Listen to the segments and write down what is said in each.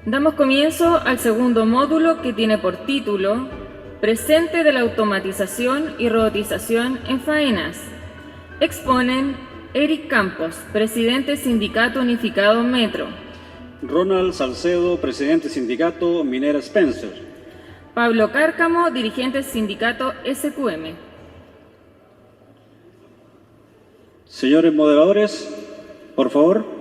Damos comienzo al segundo módulo que tiene por título Presente de la automatización y robotización en faenas. Exponen Eric Campos, presidente Sindicato Unificado Metro. Ronald Salcedo, presidente Sindicato Minera Spencer. Pablo Cárcamo, dirigente Sindicato SQM. Señores moderadores, por favor.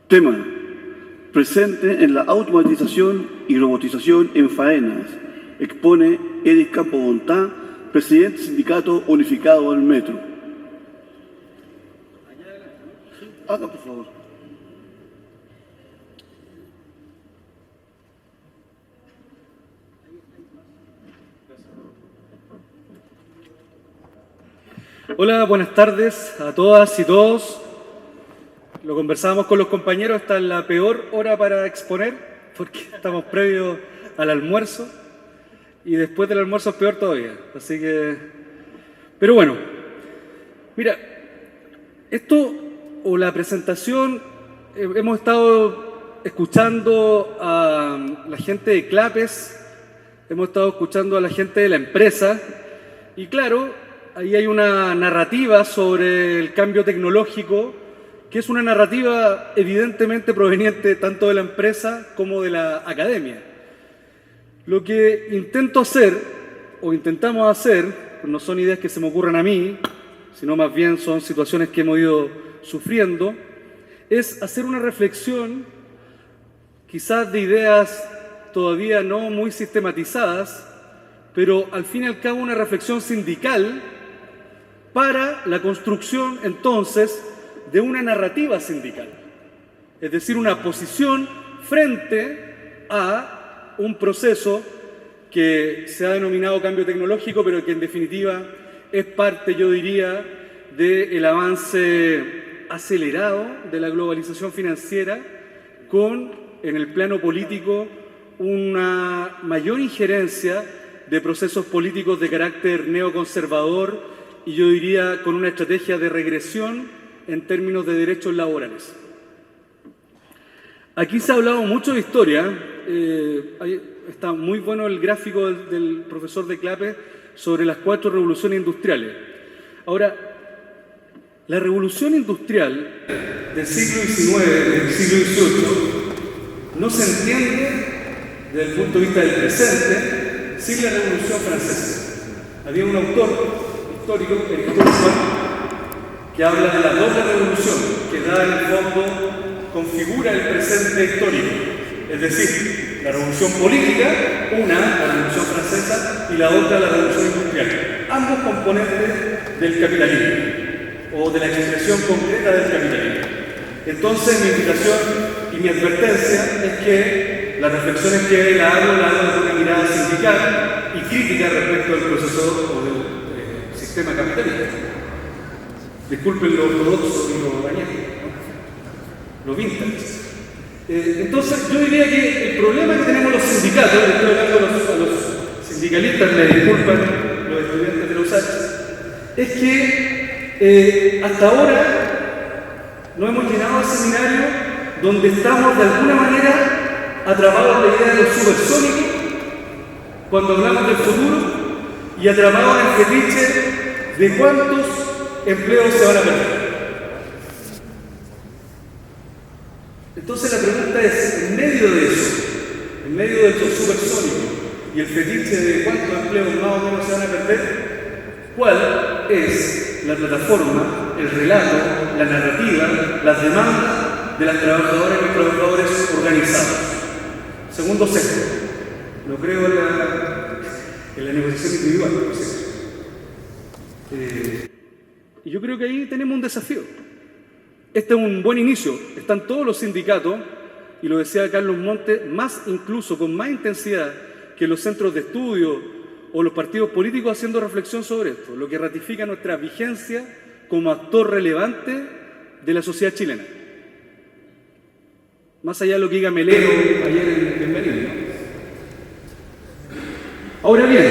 Tema: presente en la automatización y robotización en faenas. Expone Eric Campos Bontá, presidente Sindicato Unificado del Metro. Haga, por favor. Hola, buenas tardes a todas y todos. Lo conversábamos con los compañeros, esta es la peor hora para exponer porque estamos previos al almuerzo y después del almuerzo es peor todavía. Así que, pero bueno, mira, esto o la presentación, hemos estado escuchando a la gente de Clapes, hemos estado escuchando a la gente de la empresa y claro, ahí hay una narrativa sobre el cambio tecnológico, que es una narrativa evidentemente proveniente tanto de la empresa como de la academia. Lo que intento hacer, o intentamos hacer, no son ideas que se me ocurran a mí, sino más bien son situaciones que hemos ido sufriendo, es hacer una reflexión, quizás de ideas todavía no muy sistematizadas, pero al fin y al cabo una reflexión sindical para la construcción entonces de una narrativa sindical, es decir, una posición frente a un proceso que se ha denominado cambio tecnológico, pero que en definitiva es parte, yo diría, del avance acelerado de la globalización financiera con, en el plano político, una mayor injerencia de procesos políticos de carácter neoconservador y yo diría con una estrategia de regresión en términos de derechos laborales. Aquí se ha hablado mucho de historia, está muy bueno el gráfico del profesor de Clapes sobre las 4 revoluciones industriales. Ahora, la revolución industrial del siglo XIX, del siglo XVIII, no se entiende desde el punto de vista del presente sin la Revolución Francesa. Había un autor histórico, Eric Campos, que habla de la doble revolución, que da en el fondo, configura el presente histórico. Es decir, la revolución política, una, la revolución francesa, y la otra, la revolución industrial. Ambos componentes del capitalismo, o de la expresión concreta del capitalismo. Entonces, mi invitación y mi advertencia es que las reflexiones que la hago desde una mirada sindical y crítica respecto al proceso o del sistema capitalista. Disculpen lo ortodoxo y lo dañado, ¿no? Lo vintage. Entonces, yo diría que el problema que tenemos los sindicatos, estoy hablando a los sindicalistas, me disculpan los estudiantes de la USACH, es que hasta ahora no hemos llenado el seminario donde estamos de alguna manera atrapados en la idea de lo supersónico cuando hablamos del futuro y atrapados en el fetiche de cuántos empleos se van a perder. Entonces la pregunta es, en medio de eso, en medio del supersónico y el fetiche de cuántos empleos más o menos se van a perder, ¿cuál es la plataforma, el relato, la narrativa, las demandas de las trabajadoras y los trabajadores organizados? Segundo sexto, no creo en la negociación individual, por cierto. Y yo creo que ahí tenemos un desafío. Este es un buen inicio. Están todos los sindicatos, y lo decía Carlos Montes, más incluso con más intensidad que los centros de estudio o los partidos políticos haciendo reflexión sobre esto, lo que ratifica nuestra vigencia como actor relevante de la sociedad chilena. Más allá de lo que diga Melero ayer en Berlín, ¿no? Ahora bien,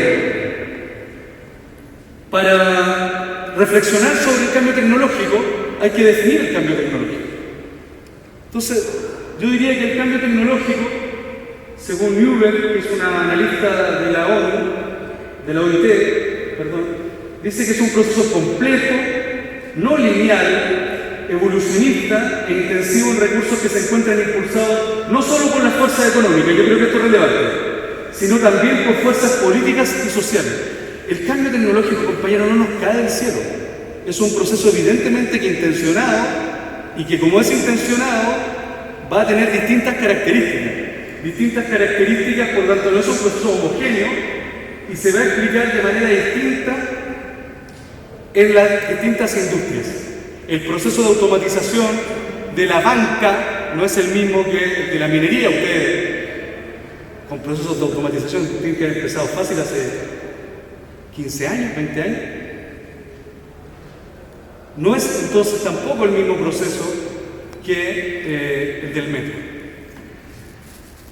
para reflexionar sobre el cambio tecnológico, hay que definir el cambio tecnológico. Entonces, yo diría que el cambio tecnológico, según Newberg, que es una analista de la ONU, de la OIT, dice que es un proceso complejo, no lineal, evolucionista e intensivo en recursos que se encuentran impulsados no solo por las fuerzas económicas, yo creo que esto es relevante, sino también por fuerzas políticas y sociales. El cambio tecnológico, compañero, no nos cae del cielo. Es un proceso evidentemente que intencionado, y que como es intencionado, va a tener distintas características, por lo tanto no es un proceso homogéneo, y se va a explicar de manera distinta en las distintas industrias. El proceso de automatización de la banca no es el mismo que el de la minería. Ustedes, con procesos de automatización, tienen que haber empezado fácil hace 15 años, 20 años. No es entonces tampoco el mismo proceso que el del metro.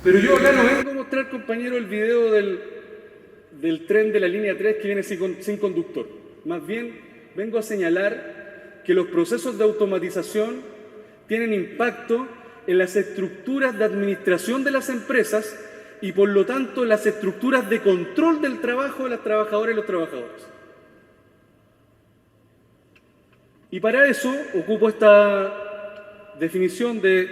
Pero yo acá no vengo a mostrar, compañero, el video del tren de la línea 3 que viene sin conductor. Más bien, vengo a señalar que los procesos de automatización tienen impacto en las estructuras de administración de las empresas y, por lo tanto, en las estructuras de control del trabajo de las trabajadoras y los trabajadores. Y para eso ocupo esta definición de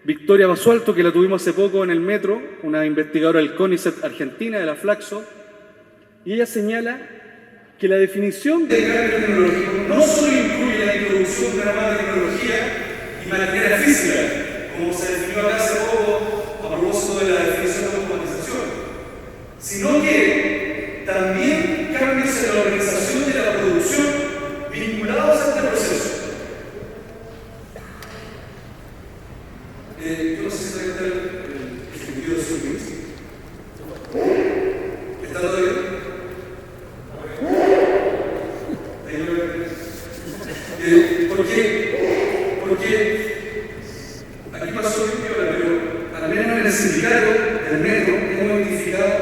Victoria Basualto, que la tuvimos hace poco en el metro, una investigadora del CONICET argentina, de la Flaxo, y ella señala que la definición de cambio tecnológico no solo incluye la introducción de una nueva tecnología y materia física, como se definió acá hace poco a propósito de la definición de automatización, sino que también cambios en la organización de la producción vinculados a este proceso. Yo no sé si voy a estar el sentido de su ministro. ¿Está todo bien? Porque aquí pasó un viola, pero al menos en el sindicato del metro hemos identificado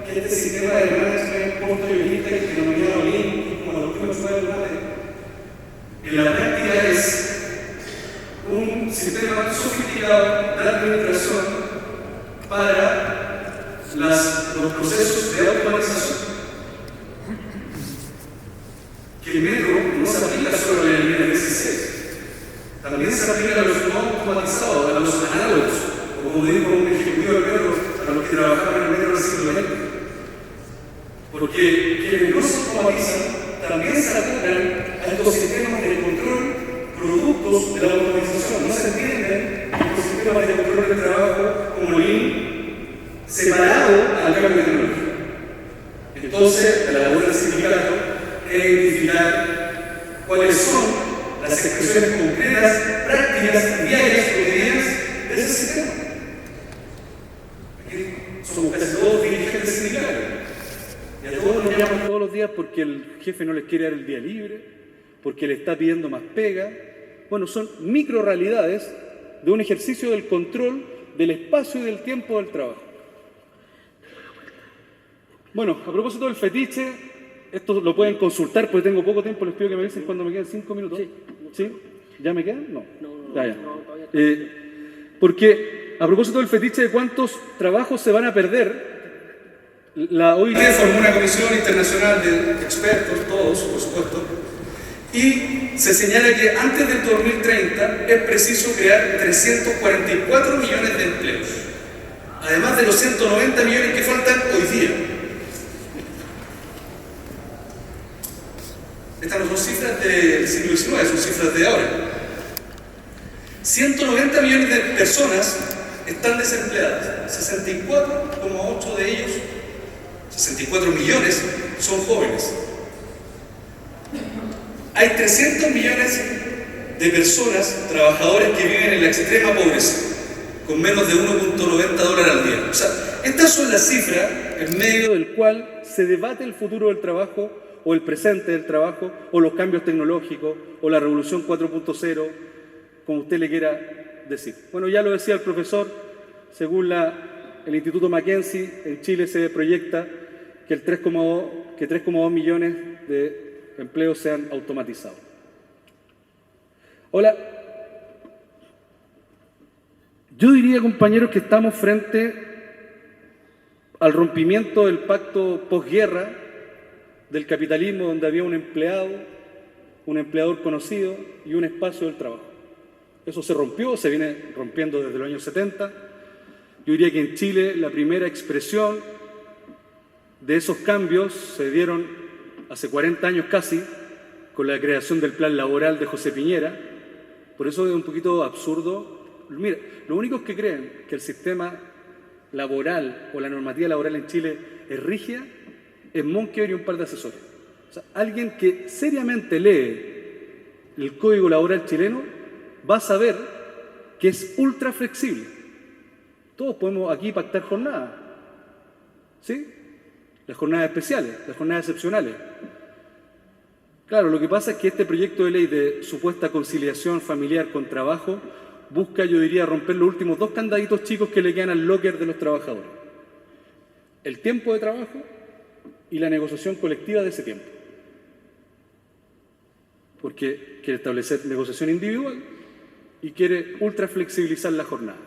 que este sistema de management punto-violista que se denomina OLIN, como lo últimos fue el en la práctica es un sistema más sofisticado de administración para los procesos de automatización. Que el metro no se aplica solo a la línea 16, también se aplica a los no automatizados, a los análogos, o como dijo un ejecutivo del metro, a los que trabajaban en el metro del siglo XX. Porque quienes no se automatizan también se aplican a estos sistemas de control productos de la automatización. No se entienden estos sistemas de control del trabajo como Lean separado al cambio tecnológico. Entonces, la labor del sindicato es identificar cuáles son las expresiones concretas, prácticas, diarias, cotidianas de ese sistema. Aquí somos casi todos dirigentes sindicales. Y a todos nos llaman todos los días porque el jefe no les quiere dar el día libre, porque le está pidiendo más pega. Bueno, son microrealidades de un ejercicio del control del espacio y del tiempo del trabajo. Bueno, a propósito del fetiche, esto lo pueden consultar porque tengo poco tiempo, les pido que me avisen cuando me queden 5 minutos. ¿Sí? ¿Ya me quedan? No. Ya. Porque a propósito del fetiche de cuántos trabajos se van a perder, la OIT formó una comisión internacional de expertos, todos, por supuesto, y se señala que antes del 2030 es preciso crear 344 millones de empleos, además de los 190 millones que faltan hoy día. Estas no son cifras del siglo XIX, son cifras de ahora. 190 millones de personas están desempleadas, 64,8 de ellos, 64 millones, son jóvenes. Hay 300 millones de personas, trabajadores, que viven en la extrema pobreza, con menos de $1.90 al día. O sea, estas son las cifras en medio del cual se debate el futuro del trabajo, o el presente del trabajo, o los cambios tecnológicos, o la revolución 4.0, como usted le quiera decir. Bueno, ya lo decía el profesor, según el Instituto Mackenzie, en Chile se proyecta que 3,2 millones de empleos sean automatizados. Hola. Yo diría, compañeros, que estamos frente al rompimiento del pacto posguerra del capitalismo, donde había un empleado, un empleador conocido y un espacio del trabajo. Eso se rompió, se viene rompiendo desde los años 70. Yo diría que en Chile la primera expresión de esos cambios se dieron hace 40 años casi, con la creación del plan laboral de José Piñera. Por eso es un poquito absurdo. Mira, los únicos que creen que el sistema laboral o la normativa laboral en Chile es rígida es Monkever y un par de asesores. O sea, alguien que seriamente lee el Código Laboral chileno va a saber que es ultra flexible. Todos podemos aquí pactar jornadas, ¿sí? Las jornadas especiales, las jornadas excepcionales. Claro, lo que pasa es que este proyecto de ley de supuesta conciliación familiar con trabajo busca, yo diría, romper los últimos 2 candaditos chicos que le quedan al locker de los trabajadores. El tiempo de trabajo y la negociación colectiva de ese tiempo. Porque quiere establecer negociación individual y quiere ultra flexibilizar la jornada.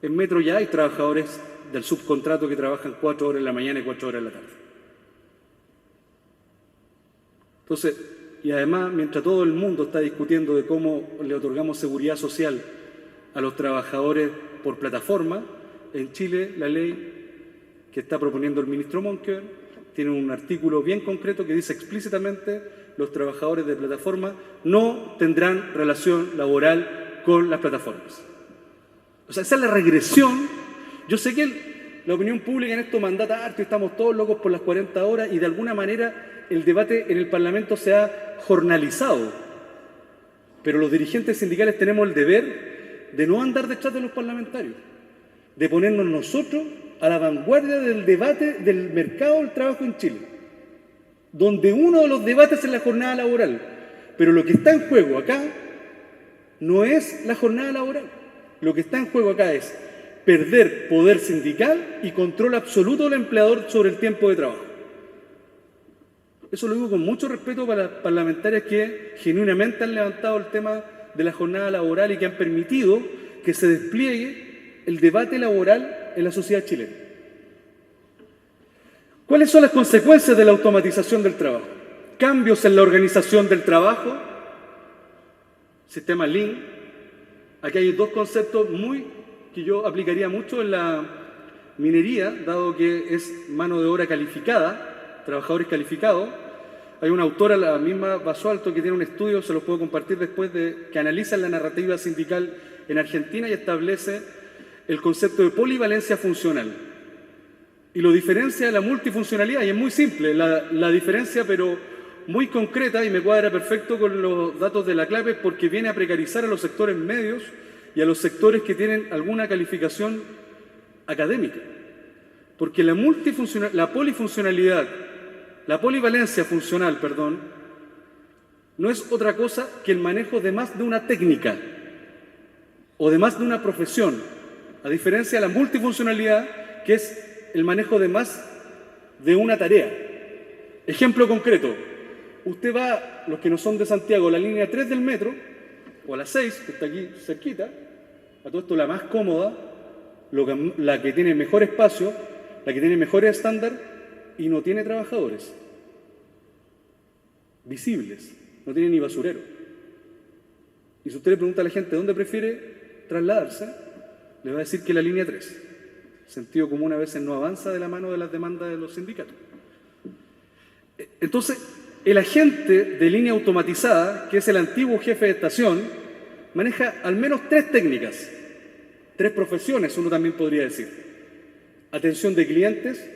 En Metro ya hay trabajadores del subcontrato que trabajan 4 horas en la mañana y 4 horas en la tarde. Entonces, y además, mientras todo el mundo está discutiendo de cómo le otorgamos seguridad social a los trabajadores por plataforma, en Chile la ley que está proponiendo el ministro Monkever tiene un artículo bien concreto que dice explícitamente: los trabajadores de plataforma no tendrán relación laboral con las plataformas. O sea, esa es la regresión. Yo sé que la opinión pública en esto mandata harto y estamos todos locos por las 40 horas y de alguna manera el debate en el Parlamento se ha jornalizado. Pero los dirigentes sindicales tenemos el deber de no andar detrás de los parlamentarios, de ponernos nosotros a la vanguardia del debate del mercado del trabajo en Chile, donde uno de los debates es la jornada laboral. Pero lo que está en juego acá no es la jornada laboral. Lo que está en juego acá es perder poder sindical y control absoluto del empleador sobre el tiempo de trabajo. Eso lo digo con mucho respeto para las parlamentarias que genuinamente han levantado el tema de la jornada laboral y que han permitido que se despliegue el debate laboral en la sociedad chilena. ¿Cuáles son las consecuencias de la automatización del trabajo? Cambios en la organización del trabajo, sistema Lean. Aquí hay 2 conceptos que yo aplicaría mucho en la minería, dado que es mano de obra calificada, trabajadores calificados. Hay una autora, la misma Basualto, que tiene un estudio, se los puedo compartir después, que analiza la narrativa sindical en Argentina y establece el concepto de polivalencia funcional. Y lo diferencia de la multifuncionalidad, y es muy simple la diferencia, pero muy concreta, y me cuadra perfecto con los datos de la CLAPE, porque viene a precarizar a los sectores medios y a los sectores que tienen alguna calificación académica. Porque la polivalencia funcional, no es otra cosa que el manejo de más de una técnica o de más de una profesión, a diferencia de la multifuncionalidad, que es el manejo de más de una tarea. Ejemplo concreto: usted va, los que no son de Santiago, a la línea 3 del metro, o a la 6, que está aquí cerquita, a todo esto la más cómoda, la que tiene mejor espacio, la que tiene mejores estándares, y no tiene trabajadores visibles, no tiene ni basurero. Y si usted le pregunta a la gente dónde prefiere trasladarse, le va a decir que la línea 3. Sentido común a veces no avanza de la mano de las demandas de los sindicatos. Entonces, el agente de línea automatizada, que es el antiguo jefe de estación, maneja al menos 3 técnicas, 3 profesiones, uno también podría decir. Atención de clientes,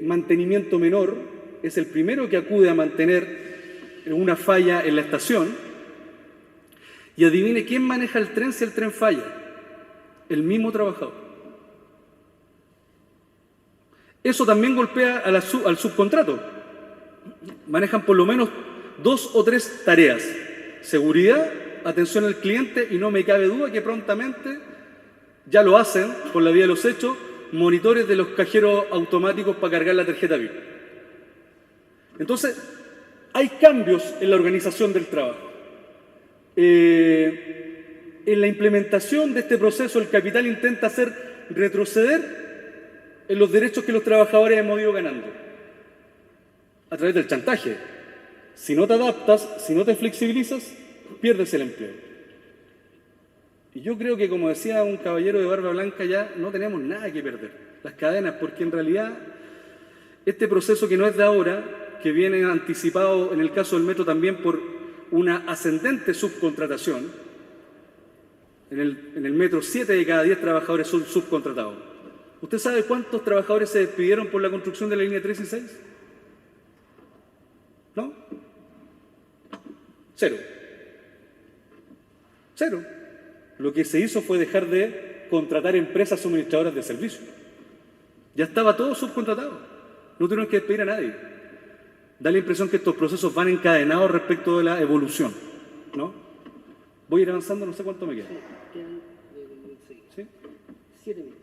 mantenimiento menor, es el primero que acude a mantener una falla en la estación. Y adivine quién maneja el tren si el tren falla: el mismo trabajador. Eso también golpea al subcontrato. Manejan por lo menos 2 o 3 tareas: seguridad, atención al cliente, y no me cabe duda que prontamente ya lo hacen, por la vía de los hechos, monitores de los cajeros automáticos para cargar la tarjeta VIP. Entonces, Hay cambios en la organización del trabajo. En la implementación de este proceso, el capital intenta hacer retroceder en los derechos que los trabajadores hemos ido ganando a través del chantaje. Si no te adaptas, si no te flexibilizas, pierdes el empleo. Y yo creo que, como decía un caballero de barba blanca, ya no tenemos nada que perder. Las cadenas, porque en realidad este proceso que no es de ahora, que viene anticipado en el caso del metro también por una ascendente subcontratación, en el metro 7 de cada 10 trabajadores son subcontratados. ¿Usted sabe cuántos trabajadores se despidieron por la construcción de la línea 3 y 6? ¿No? Cero. Lo que se hizo fue dejar de contratar empresas suministradoras de servicios. Ya estaba todo subcontratado. No tuvieron que despedir a nadie. Da la impresión que estos procesos van encadenados respecto de la evolución, ¿no? Voy a ir avanzando, no sé cuánto me queda. ¿Sí?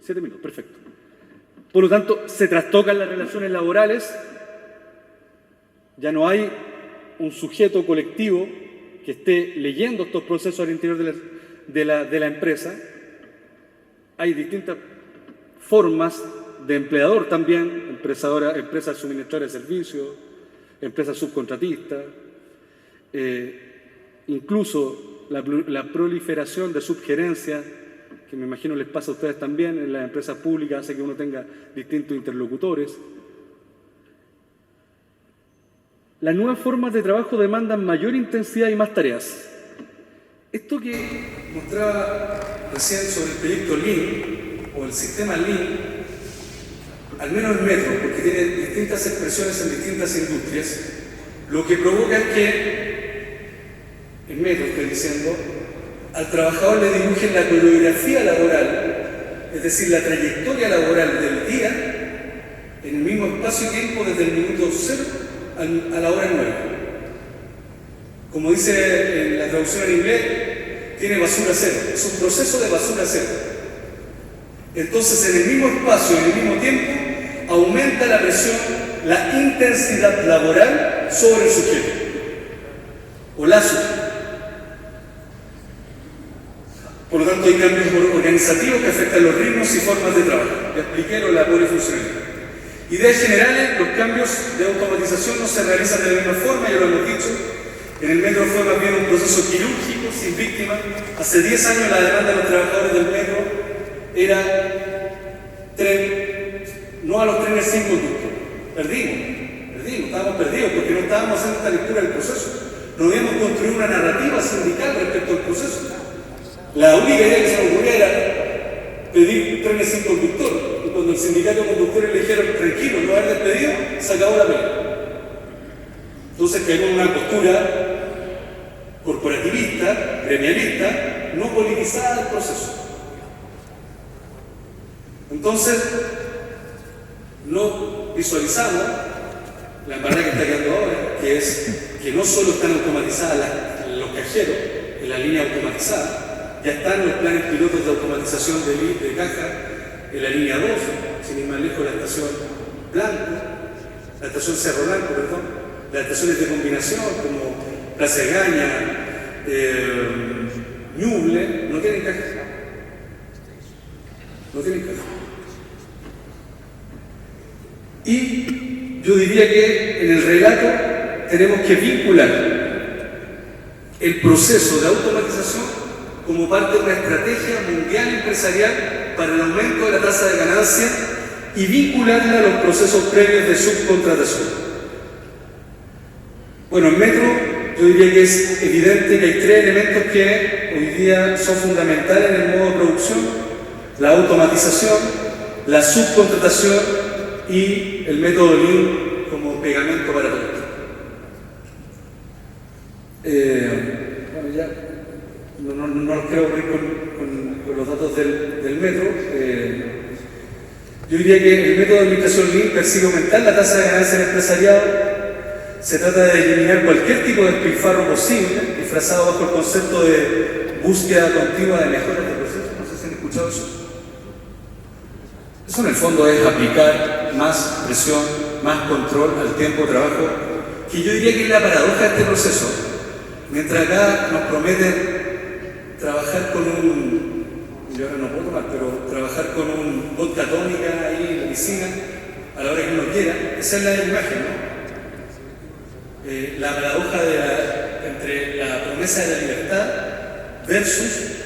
7 minutos, perfecto. Por lo tanto, se trastocan las relaciones laborales. Ya no hay un sujeto colectivo que esté leyendo estos procesos al interior de la empresa. Hay distintas formas de empleador también, empresas suministradoras de servicios, empresas subcontratistas, incluso la proliferación de subgerencias, que me imagino les pasa a ustedes también en las empresas públicas, hace que uno tenga distintos interlocutores. Las nuevas formas de trabajo demandan mayor intensidad y más tareas. Esto que mostraba recién sobre el proyecto Lean, o el sistema Lean, al menos en metro, porque tiene distintas expresiones en distintas industrias, lo que provoca es que, en metro estoy diciendo, al trabajador le dibujen la coreografía laboral, es decir, la trayectoria laboral del día, en el mismo espacio-tiempo desde el minuto 0 a la hora 9. Como dice en la traducción en inglés, tiene basura cero, es un proceso de basura cero. Entonces, en el mismo espacio, en el mismo tiempo, aumenta la presión, la intensidad laboral sobre el sujeto o la sujeto. Por lo tanto, hay cambios organizativos que afectan los ritmos y formas de trabajo. Ya expliqué lo de la polifuncionalidad. Ideas generales, los cambios de automatización no se realizan de la misma forma, ya lo hemos dicho. En el metro fue más bien un proceso quirúrgico, sin víctimas. Hace 10 años la demanda de los trabajadores del metro era no a los trenes sin conductor. Perdimos, estábamos perdidos porque no estábamos haciendo esta lectura del proceso. No habíamos construido una narrativa sindical respecto al proceso. La única idea que se nos ocurría era pedir trenes sin conductor. Y cuando el sindicato de conductores le dijeron tranquilo, no haber despedido, se acabó la pelea. Entonces quedó una postura corporativista, gremialista, no politizada del proceso. Entonces, no visualizamos la embarrada que está quedando ahora, que es que no solo están automatizadas los cajeros en la línea automatizada, ya están los planes pilotos de automatización de caja en la línea 2, sin ir más lejos, la estación Cerro Blanco, las estaciones de combinación como Plaza Egaña, Ñuble, no tienen caja. Y yo diría que en el relato tenemos que vincular el proceso de automatización como parte de una estrategia mundial empresarial para el aumento de la tasa de ganancia y vincularla a los procesos previos de subcontratación. Bueno, en metro yo diría que es evidente que hay 3 elementos que hoy día son fundamentales en el modo de producción: la automatización, la subcontratación y el método Lean como pegamento para todo esto. Bueno, ya no quiero aburrir con los datos del metro. Yo diría que el método de administración Lean persigue aumentar la tasa de ganancia del empresariado. Se trata de eliminar cualquier tipo de despilfarro posible, disfrazado bajo el concepto de búsqueda continua de mejoras de procesos. No sé si han escuchado eso. Eso en el fondo es aplicar más presión, más control al tiempo de trabajo que yo diría que es la paradoja de este proceso. Mientras acá nos prometen trabajar con yo ahora no puedo tomar, pero trabajar con un vodka tónica ahí en la piscina, a la hora que uno quiera, esa es la imagen, ¿no? La paradoja entre la promesa de la libertad versus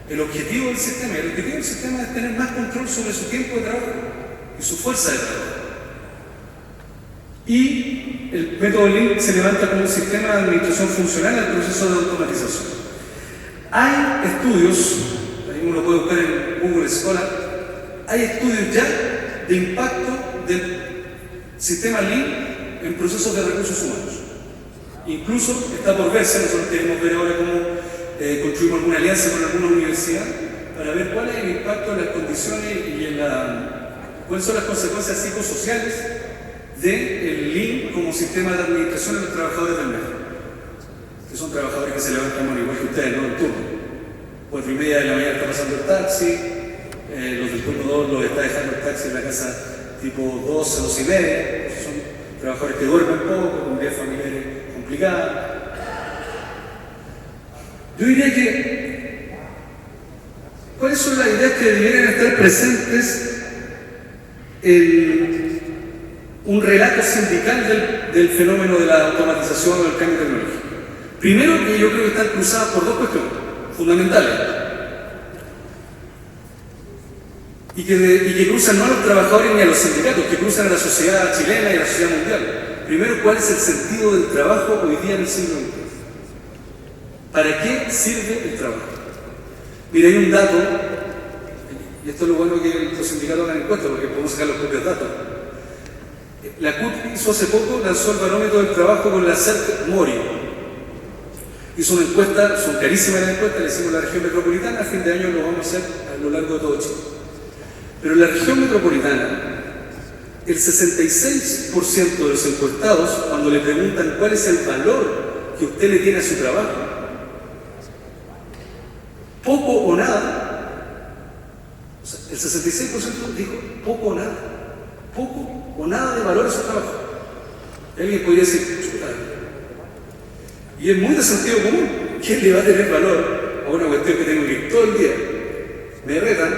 el objetivo del sistema. El objetivo del sistema es tener más control sobre su tiempo de trabajo y su fuerza de trabajo. Y el método Lean se levanta como un sistema de administración funcional al proceso de automatización. Hay estudios, ahí uno puede buscar en Google Scholar, hay estudios ya de impacto del sistema Lean en procesos de recursos humanos. Incluso está por verse, nosotros queremos ver ahora cómo construimos alguna alianza con alguna universidad para ver cuál es el impacto en las condiciones y cuáles son las consecuencias psicosociales del Lean como sistema de administración de los trabajadores del metro, que son trabajadores que se levantan igual que ustedes, ¿no? En turno. 4:30 de la mañana está pasando el taxi, los del turno 2 los está dejando el taxi en la casa tipo 12, 12:30, son trabajadores que duermen poco, con vidas familiares complicadas. Yo diría que, ¿cuáles son las ideas que deberían estar presentes en un relato sindical del fenómeno de la automatización o del cambio tecnológico? Primero, que yo creo que están cruzadas por dos cuestiones fundamentales y que cruzan no a los trabajadores ni a los sindicatos, que cruzan a la sociedad chilena y a la sociedad mundial. Primero, ¿cuál es el sentido del trabajo hoy día en el siglo XX? ¿Para qué sirve el trabajo? Mira, hay un dato, y esto es lo bueno que los sindicatos hagan en cuenta porque podemos sacar los propios datos. La CUT hizo hace poco, lanzó el barómetro del trabajo con la CERT Mori. Hizo una encuesta, son carísimas las encuestas, le hicimos en la región metropolitana, a fin de año lo vamos a hacer a lo largo de todo Chile. Pero en la región metropolitana, el 66% de los encuestados, cuando le preguntan cuál es el valor que usted le tiene a su trabajo, poco o nada, o sea, el 66% dijo poco o nada de valor a su trabajo. Alguien podría decir, chuta. Y es muy de sentido común. ¿Quién le va a tener valor a una cuestión que tengo que ir todo el día? Me retan,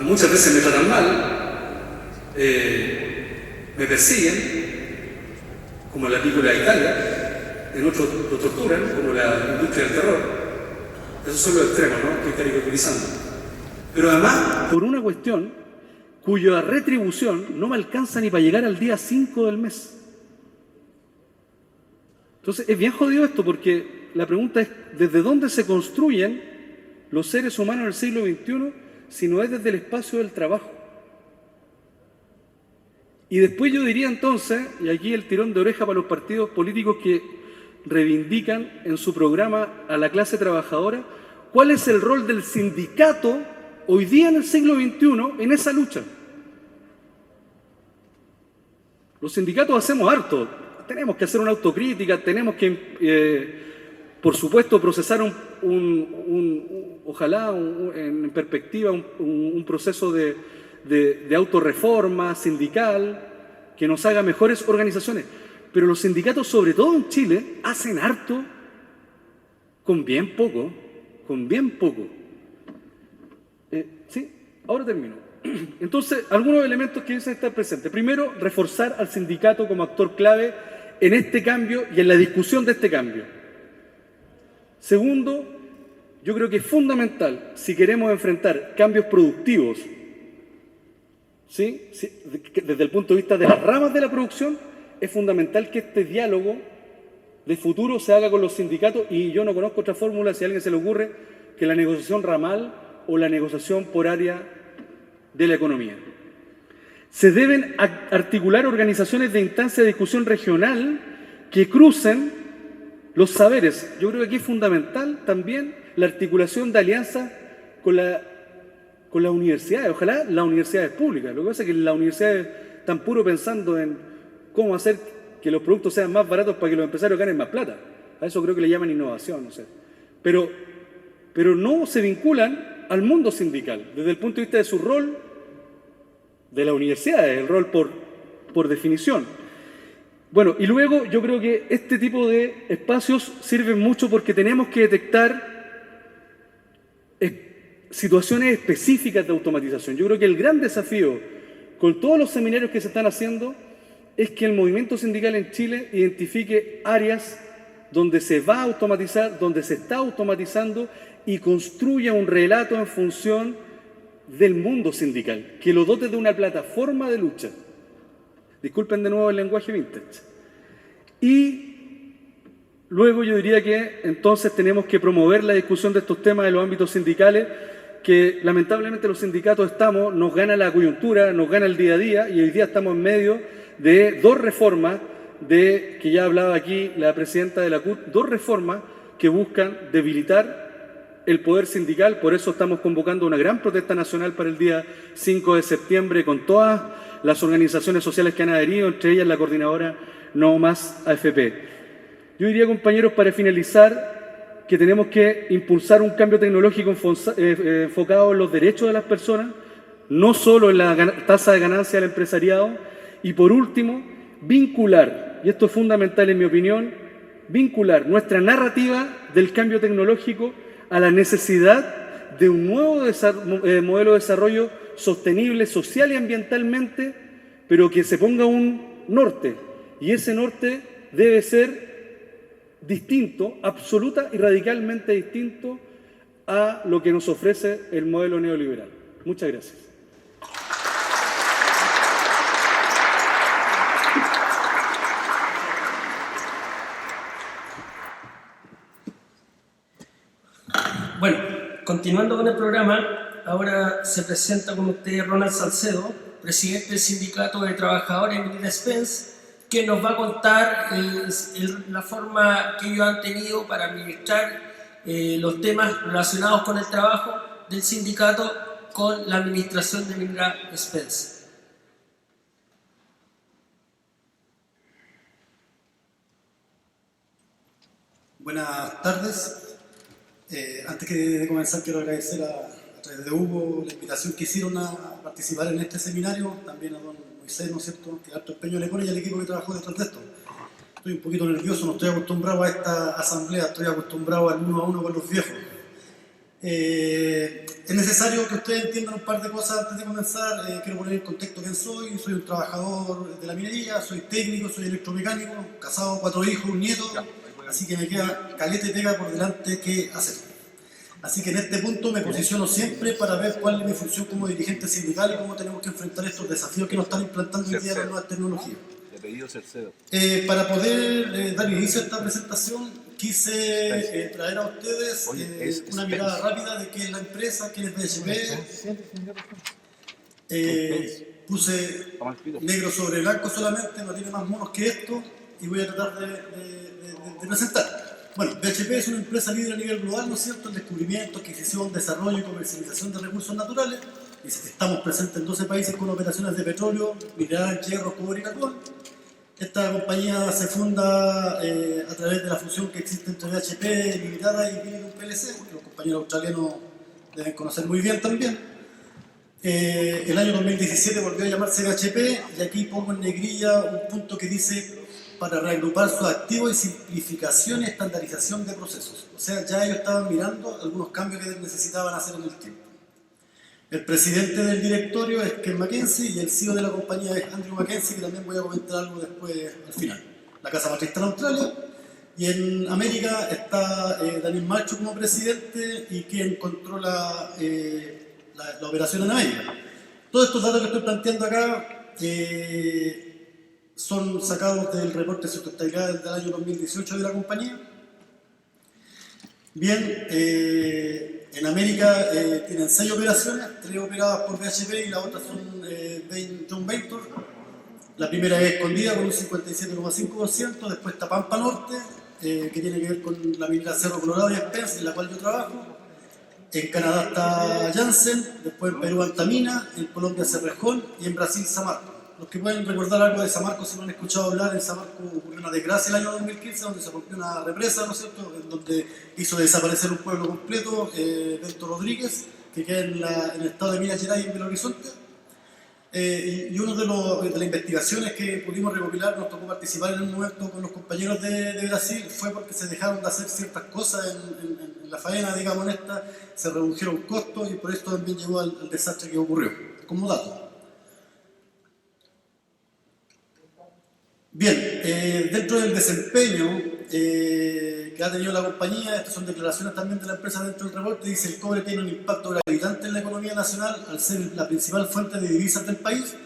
muchas veces me tratan mal, me persiguen, como en la película de Italia, en otros lo torturan, como la industria del terror. Esos son los extremos, ¿no?, que estoy caricaturizando. Pero además, por una cuestión cuya retribución no me alcanza ni para llegar al día 5 del mes. Entonces, es bien jodido esto porque la pregunta es, ¿desde dónde se construyen los seres humanos en el siglo XXI si no es desde el espacio del trabajo? Y después yo diría entonces, y aquí el tirón de oreja para los partidos políticos que reivindican en su programa a la clase trabajadora, ¿cuál es el rol del sindicato hoy día en el siglo XXI en esa lucha? Los sindicatos hacemos harto, tenemos que hacer una autocrítica, tenemos que, por supuesto, procesar ojalá en perspectiva un proceso de autorreforma sindical que nos haga mejores organizaciones. Pero los sindicatos, sobre todo en Chile, hacen harto con bien poco. Sí, ahora termino. Entonces, algunos elementos que deben estar presentes. Primero, reforzar al sindicato como actor clave en este cambio y en la discusión de este cambio. Segundo, yo creo que es fundamental, si queremos enfrentar cambios productivos, ¿sí? Desde el punto de vista de las ramas de la producción, es fundamental que este diálogo de futuro se haga con los sindicatos, y yo no conozco otra fórmula, si a alguien se le ocurre, que la negociación ramal o la negociación por área de la economía. Se deben articular organizaciones de instancia de discusión regional que crucen los saberes. Yo creo que aquí es fundamental también la articulación de alianzas con las universidades, ojalá las universidades públicas. Lo que pasa es que las universidades están puro pensando en cómo hacer que los productos sean más baratos para que los empresarios ganen más plata. A eso creo que le llaman innovación, no sé. Pero no se vinculan al mundo sindical, desde el punto de vista de su rol de la universidad, el rol por definición. Bueno, y luego yo creo que este tipo de espacios sirven mucho porque tenemos que detectar situaciones específicas de automatización. Yo creo que el gran desafío con todos los seminarios que se están haciendo es que el movimiento sindical en Chile identifique áreas donde se va a automatizar, donde se está automatizando y construya un relato en función del mundo sindical, que lo dote de una plataforma de lucha. Disculpen de nuevo el lenguaje vintage. Y luego yo diría que entonces tenemos que promover la discusión de estos temas en los ámbitos sindicales, que lamentablemente los sindicatos nos gana la coyuntura, nos gana el día a día, y hoy día estamos en medio de dos reformas, que ya hablaba aquí la presidenta de la CUT, dos reformas que buscan debilitar el poder sindical. Por eso estamos convocando una gran protesta nacional para el día 5 de septiembre con todas las organizaciones sociales que han adherido, entre ellas la coordinadora No Más AFP. Yo diría, compañeros, para finalizar, que tenemos que impulsar un cambio tecnológico enfocado en los derechos de las personas, no solo en la tasa de ganancia del empresariado, y por último, vincular, y esto es fundamental en mi opinión, vincular nuestra narrativa del cambio tecnológico a la necesidad de un nuevo modelo de desarrollo sostenible social y ambientalmente, pero que se ponga un norte, y ese norte debe ser distinto, absoluta y radicalmente distinto a lo que nos ofrece el modelo neoliberal. Muchas gracias. Bueno, continuando con el programa, ahora se presenta con ustedes Ronald Salcedo, presidente del Sindicato de Trabajadores en Mercedes-Benz, que nos va a contar la forma que ellos han tenido para administrar los temas relacionados con el trabajo del sindicato con la administración de Mercedes-Benz. Buenas tardes. Antes de comenzar quiero agradecer a través de Hugo la invitación que hicieron a participar en este seminario, también a don Moisés, ¿no es cierto?, que harto empeño le pone, y al equipo que trabajó detrás de esto. Estoy un poquito nervioso, no estoy acostumbrado a esta asamblea, estoy acostumbrado al uno a uno con los viejos. Es necesario que ustedes entiendan un par de cosas antes de comenzar. Quiero poner en contexto quién soy un trabajador de la minería, soy técnico, soy electromecánico, casado, 4 hijos, un nieto, así que me queda caleta y pega por delante que hacer. Así que en este punto me posiciono siempre para ver cuál es mi función como dirigente sindical y cómo tenemos que enfrentar estos desafíos que nos están implantando hoy día las nuevas tecnologías. Para poder dar inicio a esta presentación, quise traer a ustedes una mirada rápida de qué es la empresa, qué es BHP. Puse negro sobre blanco solamente, no tiene más monos que esto, y voy a tratar de presentar. Bueno, BHP es una empresa líder a nivel global, ¿no es cierto?, en descubrimiento, adquisición, desarrollo y comercialización de recursos naturales. Estamos presentes en 12 países con operaciones de petróleo, mineral, hierro, cobre y carbón. Esta compañía se funda a través de la fusión que existe entre BHP Limitada y Billiton PLC, que los compañeros australianos deben conocer muy bien también. El año 2017 volvió a llamarse BHP, y aquí pongo en negrilla un punto que dice: para reagrupar sus activos y simplificación y estandarización de procesos. O sea, ya ellos estaban mirando algunos cambios que necesitaban hacer en el tiempo. El presidente del directorio es Ken McKenzie y el CEO de la compañía es Andrew McKenzie, que también voy a comentar algo después al final. La casa matriz está en Australia, y en América está Daniel Macho como presidente y quien controla la operación en América. Todos estos datos que estoy planteando acá son sacados del reporte de sustentabilidad del año 2018 de la compañía. Bien, en América tienen 6 operaciones, 3 operadas por BHP y las otras son Joint Venture. La primera es Escondida con un 57,5%, después está Pampa Norte, que tiene que ver con la minera Cerro Colorado y Spence, en la cual yo trabajo. En Canadá está Janssen, después en Perú Antamina, en Colombia Cerrejón y en Brasil Samarco. Los que pueden recordar algo de Samarco, si no han escuchado hablar, en Samarco ocurrió una desgracia el año 2015, donde se rompió una represa, ¿no es cierto?, en donde hizo desaparecer un pueblo completo, Bento Rodríguez, que queda en el estado de Minas Gerais y en Belo Horizonte. y una de las investigaciones que pudimos recopilar, nos tocó participar en un momento con los compañeros de Brasil, fue porque se dejaron de hacer ciertas cosas en la faena, digamos, esta, se redujeron costos y por esto también llegó al desastre que ocurrió, como dato. Bien, dentro del desempeño que ha tenido la compañía, estas son declaraciones también de la empresa dentro del reporte, dice el cobre tiene un impacto gravitante en la economía nacional al ser la principal fuente de divisas del país,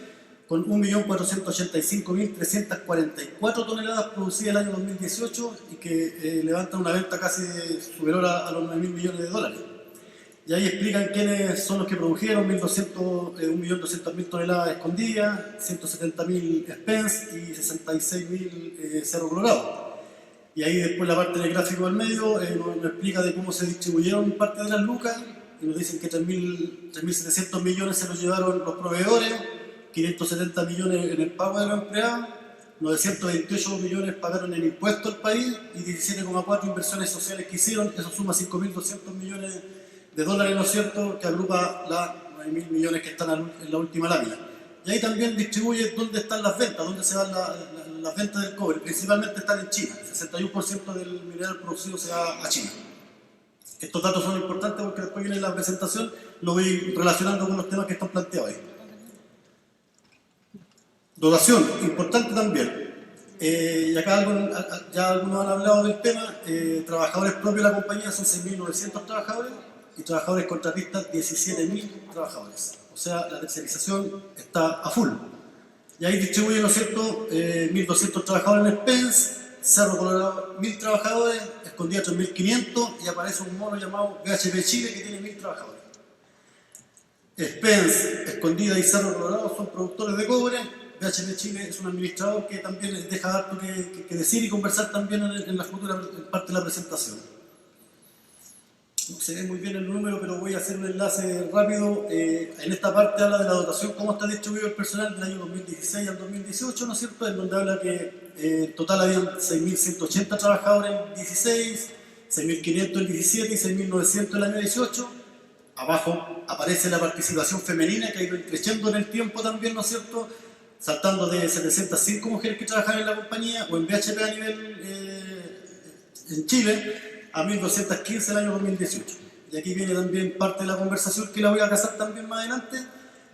con 1.485.344 toneladas producidas el año 2018 y que levantan una venta casi superior a los 9.000 millones de dólares. Y ahí explican quiénes son los que produjeron: 1.200.000 toneladas escondidas, 170.000 Spence y 66.000 Cerro Colorado. Y ahí después la parte del gráfico al medio nos explica de cómo se distribuyeron parte de las lucas, y nos dicen que 3.700 millones se los llevaron los proveedores, 570 millones en el pago de los empleados, 928 millones pagaron en impuestos al país y 17,4 inversiones sociales que hicieron. Eso suma 5.200 millones de dólares, ¿no es cierto?, que agrupa las 9.000 millones que están en la última lámina. Y ahí también distribuye dónde están las ventas, dónde se van las ventas del cobre. Principalmente están en China, el 61% del mineral producido se va a China. Estos datos son importantes porque después viene la presentación, lo voy relacionando con los temas que están planteados ahí. Dotación, importante también. Y acá ya algunos han hablado del tema. Trabajadores propios de la compañía son 6.900 trabajadores y trabajadores contratistas 17.000 trabajadores. O sea, la tercerización está a full. Y ahí distribuye, ¿no es cierto?, 1.200 trabajadores en Spence, Cerro Colorado 1.000 trabajadores, Escondida 3.500 y aparece un mono llamado BHP Chile que tiene 1.000 trabajadores. Spence, Escondida y Cerro Colorado son productores de cobre. BHP Chile es un administrador que también deja harto que decir y conversar también en la futura parte de la presentación. No se ve muy bien el número, pero voy a hacer un enlace rápido. En esta parte habla de la dotación, cómo está distribuido el personal del año 2016 al 2018, ¿no es cierto?, en donde habla que en total habían 6.180 trabajadores en 16, 6.500 en 17 y 6.900 el año 18. Abajo aparece la participación femenina que ha ido creciendo en el tiempo también, ¿no es cierto?, saltando de 705 mujeres que trabajan en la compañía o en BHP a nivel en Chile a 1.215 el año 2018. Y aquí viene también parte de la conversación que la voy a casar también más adelante.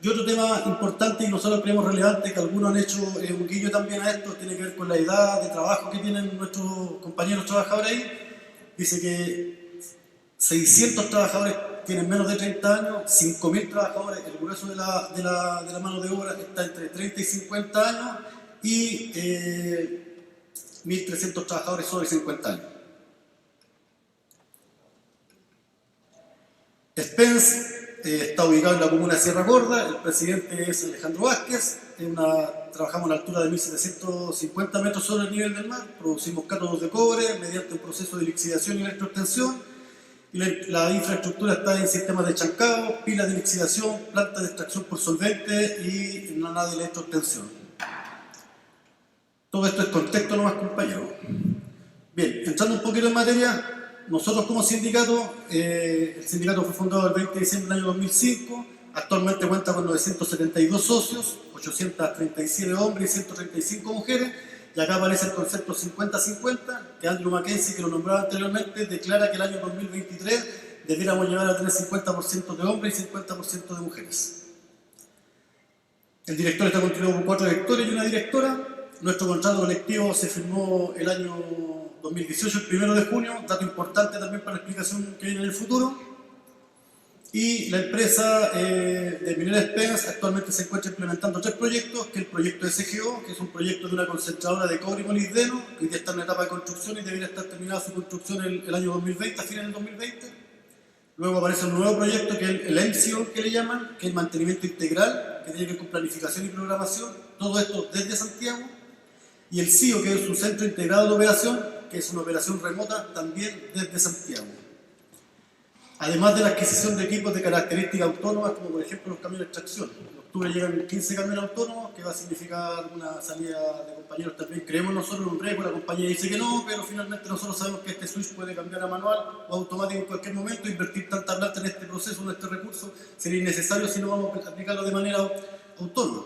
Y otro tema importante y nosotros creemos relevante, que algunos han hecho un guiño también a esto, tiene que ver con la edad de trabajo que tienen nuestros compañeros trabajadores ahí. Dice que 600 trabajadores tienen menos de 30 años, 5.000 trabajadores, el grueso de la mano de obra está entre 30 y 50 años y 1.300 trabajadores sobre 50 años. Spence está ubicado en la comuna de Sierra Gorda, el presidente es Alejandro Vázquez, trabajamos a una altura de 1.750 metros sobre el nivel del mar, producimos cátodos de cobre mediante un proceso de lixiviación y electroextensión. Y la infraestructura está en sistemas de chancado, pilas de lixiviación, plantas de extracción por solvente y una nave de electroextensión. Todo esto es contexto nomás, compañeros. Bien, entrando un poquito en materia, nosotros como sindicato, el sindicato fue fundado el 20 de diciembre del año 2005, actualmente cuenta con 972 socios, 837 hombres y 135 mujeres, y acá aparece el concepto 50-50, que Andrew Mackenzie, que lo nombraba anteriormente, declara que el año 2023 debiéramos llevar a tener 50% de hombres y 50% de mujeres. El director está constituido por 4 directores y una directora. Nuestro contrato colectivo se firmó el año 2018, el 1 de junio, dato importante también para la explicación que viene en el futuro. Y la empresa de Minera Spence actualmente se encuentra implementando 3 proyectos, que es el proyecto SGO, que es un proyecto de una concentradora de cobre y molibdeno, que ya está en etapa de construcción y debería estar terminada su construcción el año 2020, a fines del 2020. Luego aparece un nuevo proyecto, que es el MCO, que le llaman, que es el mantenimiento integral, que tiene que ver con planificación y programación, todo esto desde Santiago. Y el CIO, que es un centro integrado de operación, que es una operación remota también desde Santiago. Además de la adquisición de equipos de características autónomas, como por ejemplo los camiones de extracción. En octubre llegan 15 camiones autónomos, que va a significar una salida de compañeros también. Creemos nosotros un riesgo, la compañía dice que no, pero finalmente nosotros sabemos que este switch puede cambiar a manual o automático en cualquier momento. Invertir tanta plata en este proceso, en este recurso, sería innecesario si no vamos a aplicarlo de manera autónoma.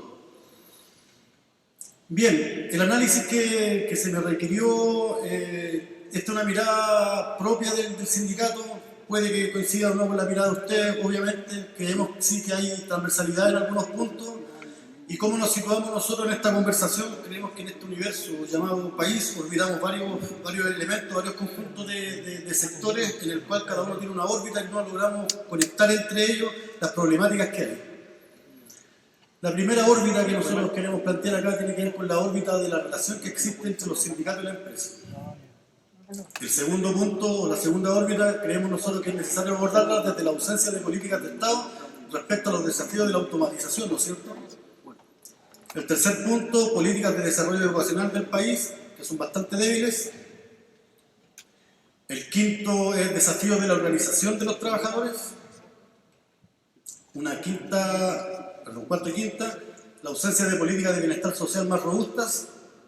Bien, el análisis que se me requirió, esta es una mirada propia del sindicato, puede que coincida o no con la mirada de ustedes, obviamente, creemos sí que hay transversalidad en algunos puntos, y cómo nos situamos nosotros en esta conversación. Creemos que en este universo llamado país olvidamos varios elementos, varios conjuntos de sectores en el cual cada uno tiene una órbita y no logramos conectar entre ellos las problemáticas que hay. La primera órbita que nosotros queremos plantear acá tiene que ver con la órbita de la relación que existe entre los sindicatos y la empresa. El segundo punto, la segunda órbita, creemos nosotros que es necesario abordarla desde la ausencia de políticas de Estado respecto a los desafíos de la automatización, ¿no es cierto? El tercer punto, políticas de desarrollo educacional del país, que son bastante débiles. El quinto es desafíos de la organización de los trabajadores. Cuarta y quinta, la ausencia de políticas de bienestar social más robustas.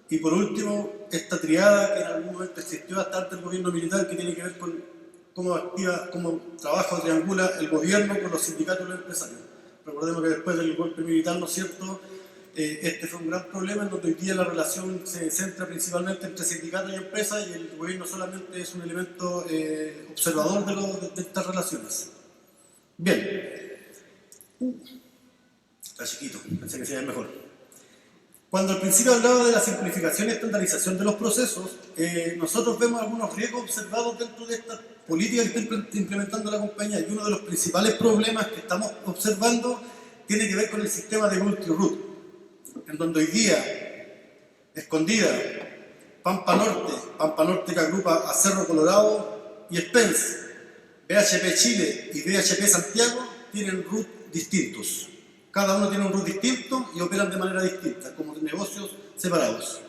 Y por último, esta triada que en algún momento existió hasta antes del gobierno militar, que tiene que ver con cómo trabaja o triangula el gobierno con los sindicatos y los empresarios. Recordemos que después del golpe militar, ¿no es cierto?, este fue un gran problema en donde hoy día la relación se centra principalmente entre sindicatos y empresas, y el gobierno solamente es un elemento observador de estas relaciones. Bien. Está chiquito, pensé que se veía mejor. Cuando al principio hablaba de la simplificación y estandarización de los procesos, nosotros vemos algunos riesgos observados dentro de esta política que está implementando la compañía, y uno de los principales problemas que estamos observando tiene que ver con el sistema de multi-root, en donde hoy día, Escondida, Pampa Norte que agrupa a Cerro Colorado y Spence, BHP Chile y BHP Santiago, tienen root distintos. Cada uno tiene un root distinto y operan de manera distinta, como negocios separados.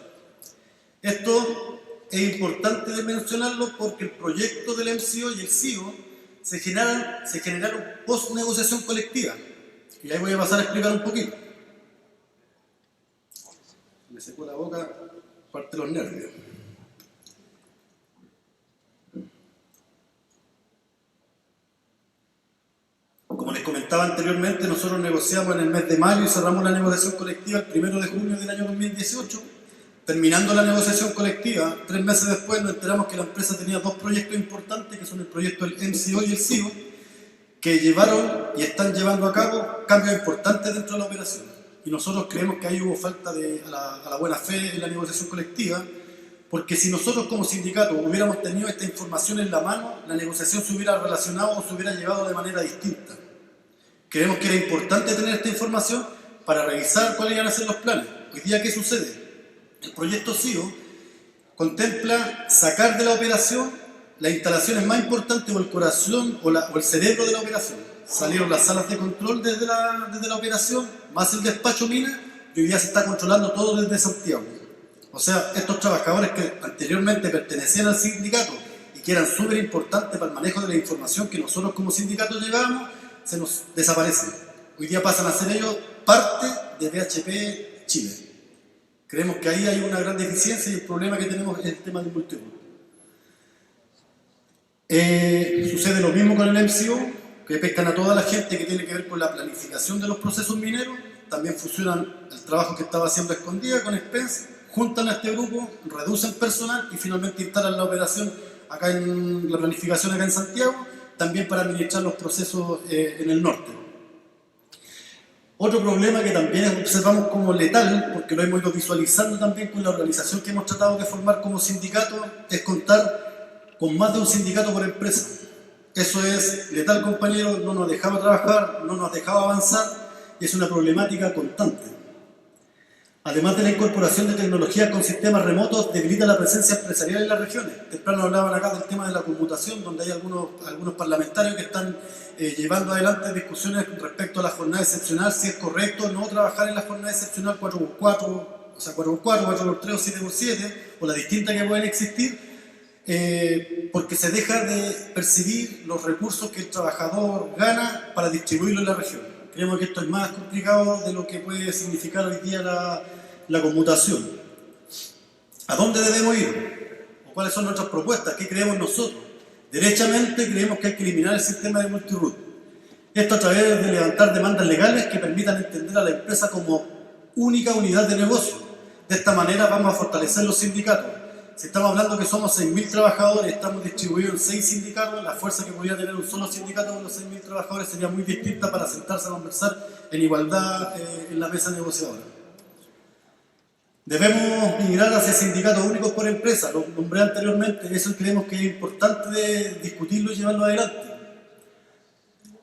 Esto es importante de mencionarlo porque el proyecto del MCO y el CIO se generaron post-negociación colectiva. Y ahí voy a pasar a explicar un poquito. Me secó la boca, parte de los nervios. Como les comentaba anteriormente, nosotros negociamos en el mes de mayo y cerramos la negociación colectiva el 1 de junio del año 2018. Terminando la negociación colectiva, 3 meses después nos enteramos que la empresa tenía 2 proyectos importantes, que son el proyecto del MCO y el CIO, que llevaron y están llevando a cabo cambios importantes dentro de la operación. Y nosotros creemos que ahí hubo falta a la buena fe en la negociación colectiva, porque si nosotros como sindicato hubiéramos tenido esta información en la mano, la negociación se hubiera relacionado o se hubiera llevado de manera distinta. Creemos que era importante tener esta información para revisar cuáles iban a ser los planes. Hoy día, ¿qué sucede? El proyecto CIO contempla sacar de la operación las instalaciones más importantes o el corazón o el cerebro de la operación. Salieron las salas de control desde la operación, más el despacho mina, y hoy día se está controlando todo desde Santiago. O sea, estos trabajadores que anteriormente pertenecían al sindicato y que eran súper importantes para el manejo de la información que nosotros como sindicato llevábamos, se nos desaparecen. Hoy día pasan a ser ellos parte de BHP Chile. Creemos que ahí hay una gran deficiencia y el problema que tenemos es el tema del multiroot. Sucede lo mismo con el MCO, que pescan a toda la gente que tiene que ver con la planificación de los procesos mineros. También fusionan el trabajo que estaba haciendo Escondida con Spence, juntan a este grupo, reducen personal y finalmente instalan la operación acá en la planificación acá en Santiago, también para administrar los procesos en el norte. Otro problema que también observamos como letal, porque lo hemos ido visualizando también con la organización que hemos tratado de formar como sindicato, es contar con más de un sindicato por empresa. Eso es letal, compañeros, no nos dejaba trabajar, no nos dejaba avanzar y es una problemática constante. Además de la incorporación de tecnologías con sistemas remotos, debilita la presencia empresarial en las regiones. Temprano hablaban acá del tema de la conmutación, donde hay algunos parlamentarios que están llevando adelante discusiones respecto a la jornada excepcional, si es correcto o no trabajar en la jornada excepcional 4x4, o sea 4x4, 4x3 o 7x7, o las distintas que pueden existir, porque se deja de percibir los recursos que el trabajador gana para distribuirlo en la región. Creemos que esto es más complicado de lo que puede significar hoy día la conmutación. ¿A dónde debemos ir? ¿O cuáles son nuestras propuestas? ¿Qué creemos nosotros? Derechamente creemos que hay que eliminar el sistema de multiroot. Esto a través de levantar demandas legales que permitan entender a la empresa como única unidad de negocio. De esta manera vamos a fortalecer los sindicatos. Si estamos hablando que somos 6.000 trabajadores, estamos distribuidos en 6 sindicatos, la fuerza que podría tener un solo sindicato con los 6.000 trabajadores sería muy distinta para sentarse a conversar en igualdad en la mesa negociadora. Debemos migrar hacia sindicatos únicos por empresa, lo nombré anteriormente, eso creemos que es importante discutirlo y llevarlo adelante.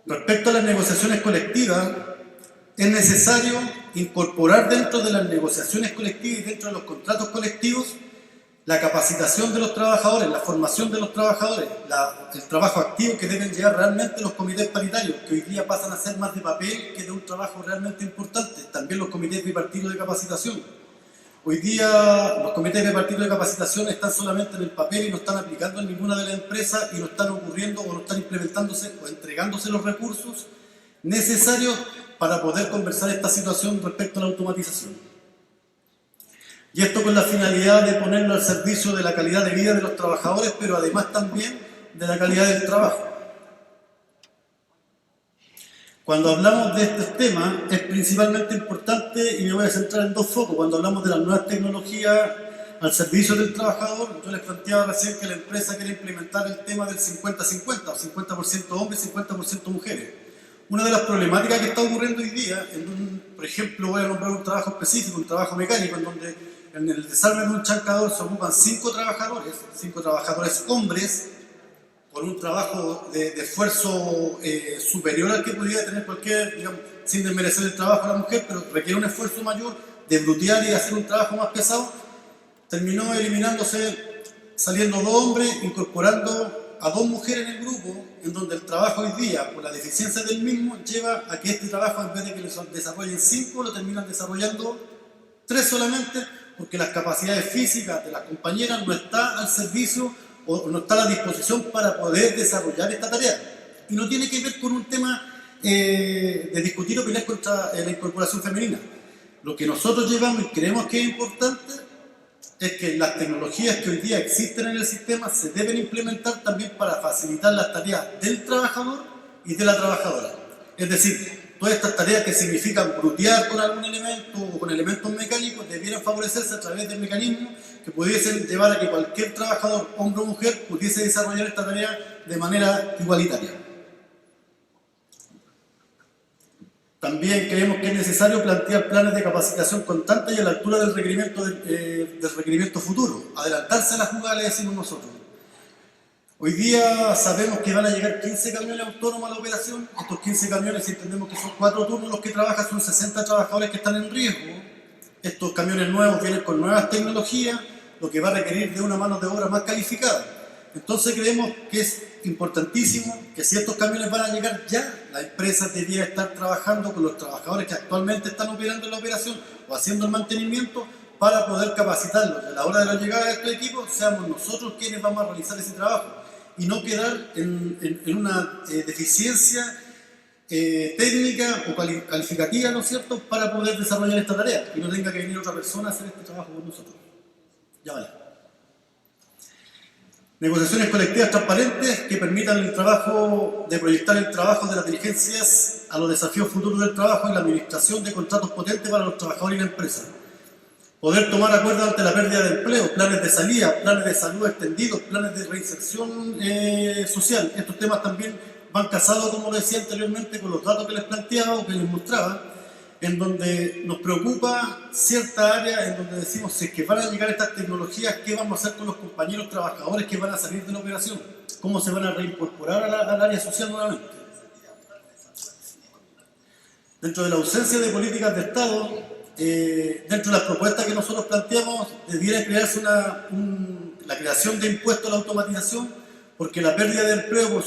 Respecto a las negociaciones colectivas, es necesario incorporar dentro de las negociaciones colectivas y dentro de los contratos colectivos la capacitación de los trabajadores, la formación de los trabajadores, el trabajo activo que deben llevar realmente los comités paritarios, que hoy día pasan a ser más de papel que de un trabajo realmente importante. También los comités bipartidos de capacitación. Hoy día los comités bipartidos de capacitación están solamente en el papel y no están aplicando en ninguna de las empresas y no están ocurriendo o no están implementándose o entregándose los recursos necesarios para poder conversar esta situación respecto a la automatización. Y esto con la finalidad de ponerlo al servicio de la calidad de vida de los trabajadores, pero además también de la calidad del trabajo. Cuando hablamos de estos temas es principalmente importante, y me voy a centrar en dos focos, cuando hablamos de las nuevas tecnologías al servicio del trabajador, yo les planteaba recién que la empresa quiere implementar el tema del 50-50, o 50% hombres, 50% mujeres. Una de las problemáticas que está ocurriendo hoy día, por ejemplo, voy a nombrar un trabajo específico, un trabajo mecánico, en donde en el desarme de un chancador se ocupan 5 trabajadores hombres, por un trabajo de esfuerzo superior al que podría tener cualquier, digamos, sin desmerecer el trabajo de la mujer, pero requiere un esfuerzo mayor de brutear y hacer un trabajo más pesado. Terminó saliendo 2 hombres, incorporando a 2 mujeres en el grupo, en donde el trabajo hoy día, por la deficiencia del mismo, lleva a que este trabajo, en vez de que lo desarrollen 5, lo terminan desarrollando 3 solamente, porque las capacidades físicas de las compañeras no están al servicio o no está a la disposición para poder desarrollar esta tarea. Y no tiene que ver con un tema de discutir o pelear contra la incorporación femenina. Lo que nosotros llevamos y creemos que es importante es que las tecnologías que hoy día existen en el sistema se deben implementar también para facilitar las tareas del trabajador y de la trabajadora. Es decir, todas estas tareas que significan brutear con algún elemento o con elementos mecánicos debieran favorecerse a través de mecanismos que pudiesen llevar a que cualquier trabajador, hombre o mujer, pudiese desarrollar esta tarea de manera igualitaria. También creemos que es necesario plantear planes de capacitación constante y a la altura del requerimiento futuro. Adelantarse a la jugada, le decimos nosotros. Hoy día sabemos que van a llegar 15 camiones autónomos a la operación. Estos 15 camiones, si entendemos que son 4 turnos los que trabajan, son 60 trabajadores que están en riesgo. Estos camiones nuevos vienen con nuevas tecnologías, lo que va a requerir de una mano de obra más calificada. Entonces creemos que es importantísimo que si estos camiones van a llegar ya, la empresa debería estar trabajando con los trabajadores que actualmente están operando en la operación o haciendo el mantenimiento para poder capacitarlos. A la hora de la llegada de este equipo, seamos nosotros quienes vamos a realizar ese trabajo y no quedar en una deficiencia técnica o calificativa, ¿no es cierto?, para poder desarrollar esta tarea y no tenga que venir otra persona a hacer este trabajo por nosotros. Ya vale. Negociaciones colectivas transparentes que permitan el trabajo, de proyectar el trabajo de las dirigencias a los desafíos futuros del trabajo y la administración de contratos potentes para los trabajadores y la empresa. Poder tomar acuerdos ante la pérdida de empleo, planes de salida, planes de salud extendidos, planes de reinserción social. Estos temas también van casados, como lo decía anteriormente, con los datos que les planteaba o que les mostraba, en donde nos preocupa cierta área, en donde decimos, si es que van a llegar estas tecnologías, ¿qué vamos a hacer con los compañeros trabajadores que van a salir de la operación? ¿Cómo se van a reincorporar al área social nuevamente? Dentro de la ausencia de políticas de Estado, dentro de las propuestas que nosotros planteamos, debiera crearse la creación de impuestos a la automatización, porque la pérdida de empleo por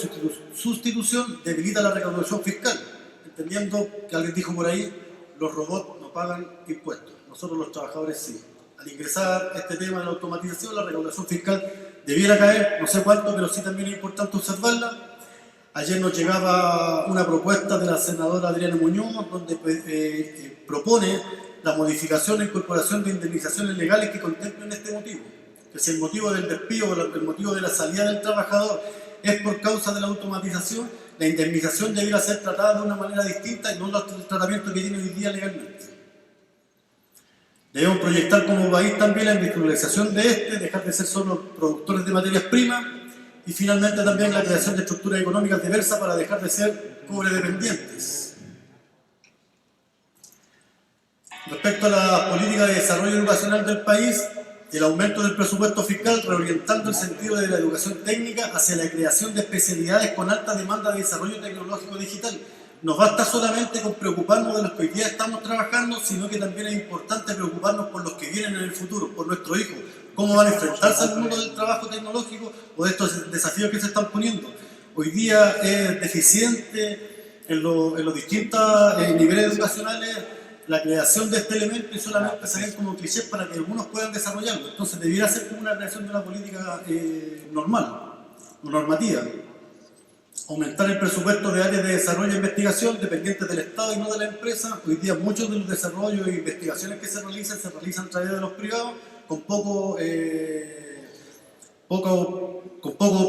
sustitución debilita la recaudación fiscal, entendiendo que alguien dijo por ahí, los robots no pagan impuestos, nosotros los trabajadores sí. Al ingresar este tema de la automatización, la recaudación fiscal debiera caer, no sé cuánto, pero sí también es importante observarla. Ayer nos llegaba una propuesta de la senadora Adriana Muñoz, donde propone la modificación e incorporación de indemnizaciones legales que contemplen este motivo. Que si el motivo del despido o el motivo de la salida del trabajador es por causa de la automatización, la indemnización debiera ser tratada de una manera distinta y no el tratamiento que tiene hoy día legalmente. Debemos proyectar como país también la industrialización de dejar de ser solo productores de materias primas y finalmente también la creación de estructuras económicas diversas para dejar de ser cobredependientes. Respecto a la política de desarrollo educacional del país, el aumento del presupuesto fiscal reorientando el sentido de la educación técnica hacia la creación de especialidades con alta demanda de desarrollo tecnológico digital. No basta solamente con preocuparnos de los que hoy día estamos trabajando, sino que también es importante preocuparnos por los que vienen en el futuro, por nuestros hijos, cómo van a enfrentarse al mundo del trabajo tecnológico o de estos desafíos que se están poniendo. Hoy día es deficiente en los distintos niveles educacionales la creación de este elemento y solamente se ven como clichés para que algunos puedan desarrollarlo. Entonces debiera ser como una creación de una política normal, normativa. Aumentar el presupuesto de áreas de desarrollo e investigación dependientes del Estado y no de la empresa. Hoy día muchos de los desarrollos e investigaciones que se realizan a través de los privados con poco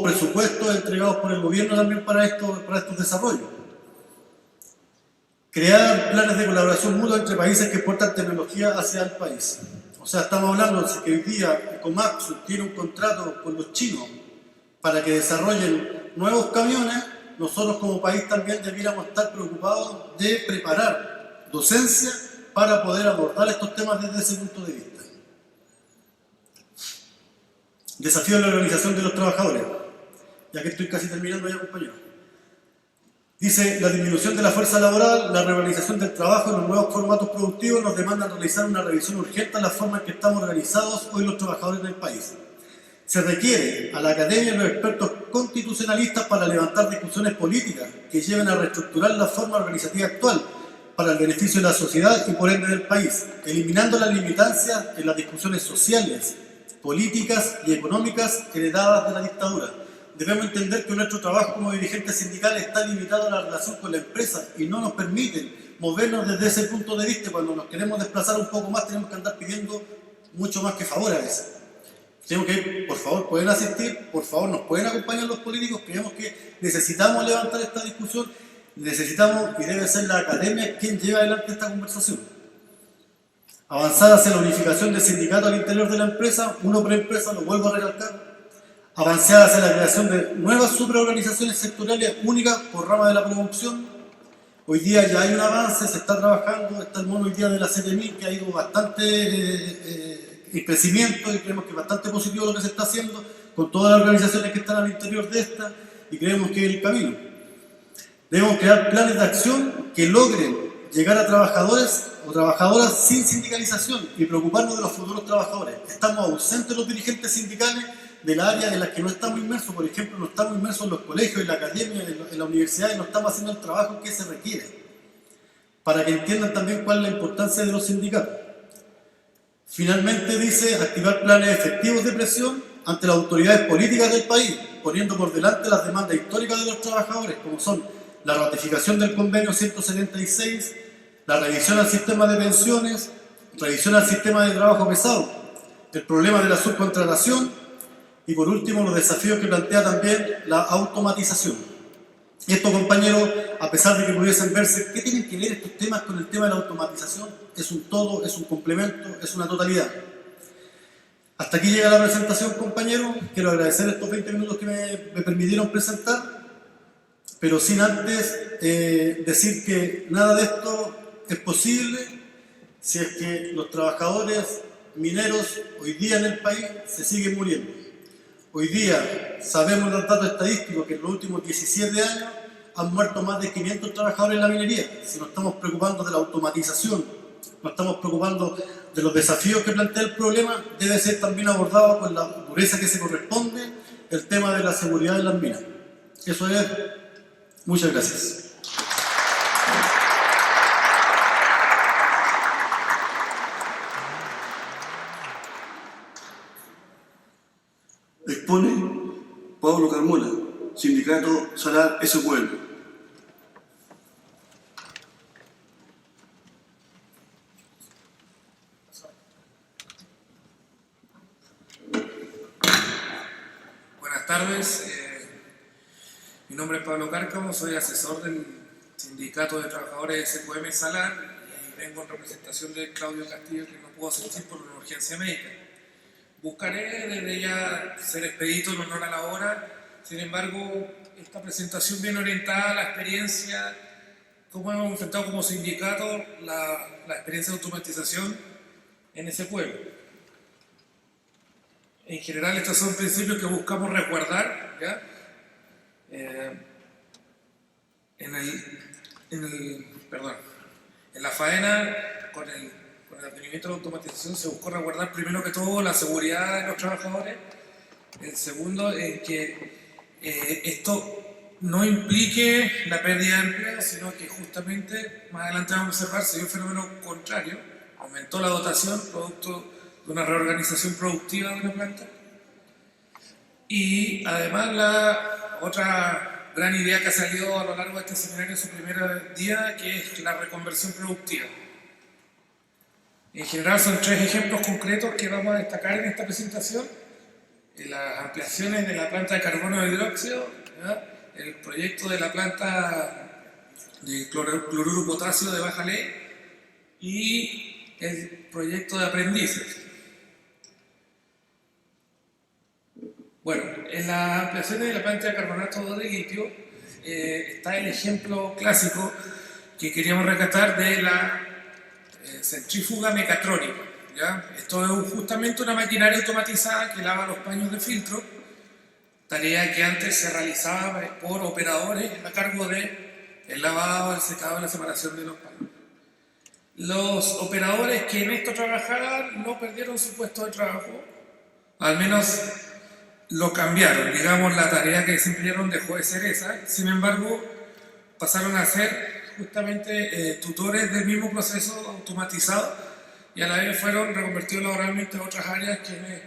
presupuesto entregados por el gobierno también para estos desarrollos. Crear planes de colaboración mutua entre países que exportan tecnología hacia el país. O sea, estamos hablando de que hoy día Komatsu tiene un contrato con los chinos para que desarrollen nuevos camiones. Nosotros como país también debiéramos estar preocupados de preparar docencia para poder abordar estos temas desde ese punto de vista. Desafío de la organización de los trabajadores. Ya que estoy casi terminando ya, compañero. Dice, la disminución de la fuerza laboral, la reorganización del trabajo y los nuevos formatos productivos nos demandan realizar una revisión urgente a la forma en que estamos organizados hoy los trabajadores del país. Se requiere a la academia y los expertos constitucionalistas para levantar discusiones políticas que lleven a reestructurar la forma organizativa actual para el beneficio de la sociedad y por ende del país, eliminando las limitancias en las discusiones sociales, políticas y económicas heredadas de la dictadura. Debemos entender que nuestro trabajo como dirigentes sindicales está limitado a la relación con la empresa y no nos permiten movernos desde ese punto de vista. Cuando nos queremos desplazar un poco más tenemos que andar pidiendo mucho más que favor a veces. Tenemos que, por favor, pueden asistir, por favor, nos pueden acompañar los políticos. Creemos que necesitamos levantar esta discusión, necesitamos y debe ser la academia quien lleve adelante esta conversación. Avanzar hacia la unificación del sindicato al interior de la empresa, uno por empresa, lo vuelvo a recalcar. Avanzar hacia la creación de nuevas superorganizaciones sectoriales únicas por rama de la producción. Hoy día ya hay un avance, se está trabajando, está el mono hoy día de la CTMI que ha ido bastante en crecimiento y creemos que es bastante positivo lo que se está haciendo con todas las organizaciones que están al interior de esta y creemos que es el camino. Debemos crear planes de acción que logren llegar a trabajadores o trabajadoras sin sindicalización y preocuparnos de los futuros trabajadores. Estamos ausentes los dirigentes sindicales del área en las que no estamos inmersos. Por ejemplo, no estamos inmersos en los colegios, en la academia, en la universidad y no estamos haciendo el trabajo que se requiere para que entiendan también cuál es la importancia de los sindicatos. Finalmente dice activar planes efectivos de presión ante las autoridades políticas del país, poniendo por delante las demandas históricas de los trabajadores, como son la ratificación del convenio 176, la revisión al sistema de pensiones, revisión al sistema de trabajo pesado, el problema de la subcontratación y por último los desafíos que plantea también la automatización. Y esto, compañeros, a pesar de que pudiesen verse, ¿qué tienen que ver estos temas con el tema de la automatización? Es un todo, es un complemento, es una totalidad. Hasta aquí llega la presentación, compañeros. Quiero agradecer estos 20 minutos que me permitieron presentar, pero sin antes decir que nada de esto es posible si es que los trabajadores mineros hoy día en el país se siguen muriendo. Hoy día sabemos los datos estadísticos que en los últimos 17 años han muerto más de 500 trabajadores en la minería. Si nos estamos preocupando de la automatización, nos estamos preocupando de los desafíos que plantea el problema, debe ser también abordado con la dureza que se corresponde el tema de la seguridad en las minas. Eso es. Muchas gracias. Expone Pablo Carmona, Sindicato Salar Ese Pueblo. Buenas tardes. Mi nombre es Pablo Cárcamo, soy asesor del Sindicato de Trabajadores de SQM Salar y vengo en representación de Claudio Castillo, que no pudo asistir por una urgencia médica. Buscaré desde ya ser expedito en honor a la hora, sin embargo, esta presentación viene orientada a la experiencia, cómo hemos enfrentado como sindicato la experiencia de automatización en ese pueblo. En general, estos son principios que buscamos resguardar, ¿ya? En la faena, con el advenimiento de la automatización, se buscó resguardar primero que todo la seguridad de los trabajadores. El segundo, que esto no implique la pérdida de empleo, sino que justamente, más adelante vamos a observar, se dio un fenómeno contrario, aumentó la dotación producto de una reorganización productiva de la planta. Y además la otra gran idea que ha salido a lo largo de este seminario en su primer día, que es la reconversión productiva. En general son 3 ejemplos concretos que vamos a destacar en esta presentación: las ampliaciones de la planta de carbono de hidróxido, ¿ya? El proyecto de la planta de cloruro potasio de baja ley y el proyecto de aprendices. Bueno, en las ampliaciones de la planta de carbonato de litio está el ejemplo clásico que queríamos rescatar de la centrífuga mecatrónica, ¿ya? Esto es justamente una maquinaria automatizada que lava los paños de filtro, tarea que antes se realizaba por operadores a cargo del lavado, el secado y la separación de los paños. Los operadores que en esto trabajaban no perdieron su puesto de trabajo, al menos lo cambiaron, digamos, la tarea que desempeñaron dejó de ser esa, sin embargo pasaron a ser justamente tutores del mismo proceso automatizado y a la vez fueron reconvertidos laboralmente a otras áreas que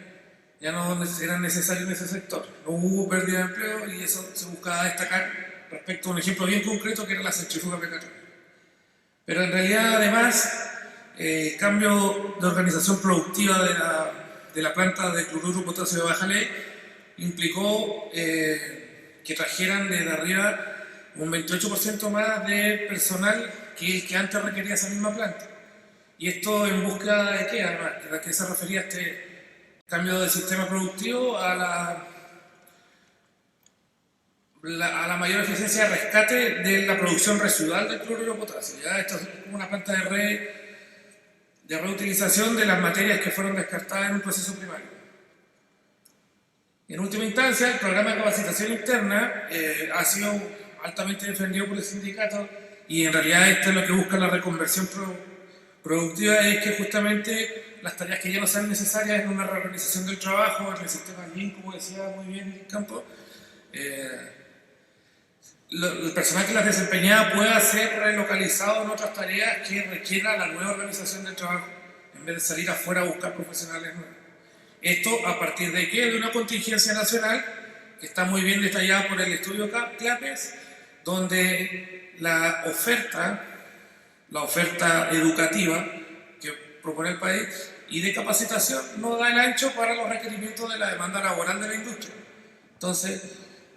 ya no eran necesarios en ese sector. No hubo pérdida de empleo y eso se buscaba destacar respecto a un ejemplo bien concreto que era la centrífuga mecatrónica. Pero en realidad, además, el cambio de organización productiva de la planta de cloruro potasio de baja ley implicó que trajeran desde arriba un 28% más de personal que el que antes requería esa misma planta. Y esto en búsqueda de qué, además, ¿a qué se refería este cambio de sistema productivo? A la mayor eficiencia de rescate de la producción residual del cloruro de potasio. ¿Ya? Esto es como una planta de reutilización de las materias que fueron descartadas en un proceso primario. En última instancia, el programa de capacitación interna ha sido altamente defendido por el sindicato y en realidad esto es lo que busca la reconversión productiva, es que justamente las tareas que ya no sean necesarias en una reorganización del trabajo, en el sistema Lean, como decía muy bien el campo, el personal que las desempeñaba pueda ser relocalizado en otras tareas que requiera la nueva organización del trabajo, en vez de salir afuera a buscar profesionales nuevos. Esto a partir de qué? De una contingencia nacional que está muy bien detallada por el estudio CLAPES, donde la oferta educativa que propone el país y de capacitación no da el ancho para los requerimientos de la demanda laboral de la industria. Entonces,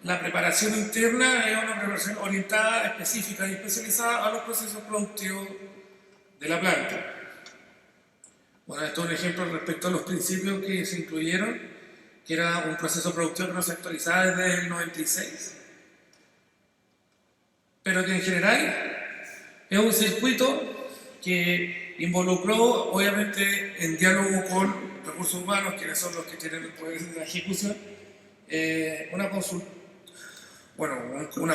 la preparación interna es una preparación orientada, específica y especializada a los procesos productivos de la planta. Bueno, esto es un ejemplo respecto a los principios que se incluyeron, que era un proceso productivo que no se actualizaba desde el 96, pero que en general es un circuito que involucró, obviamente, en diálogo con recursos humanos, quienes son los que tienen el poder de la ejecución, una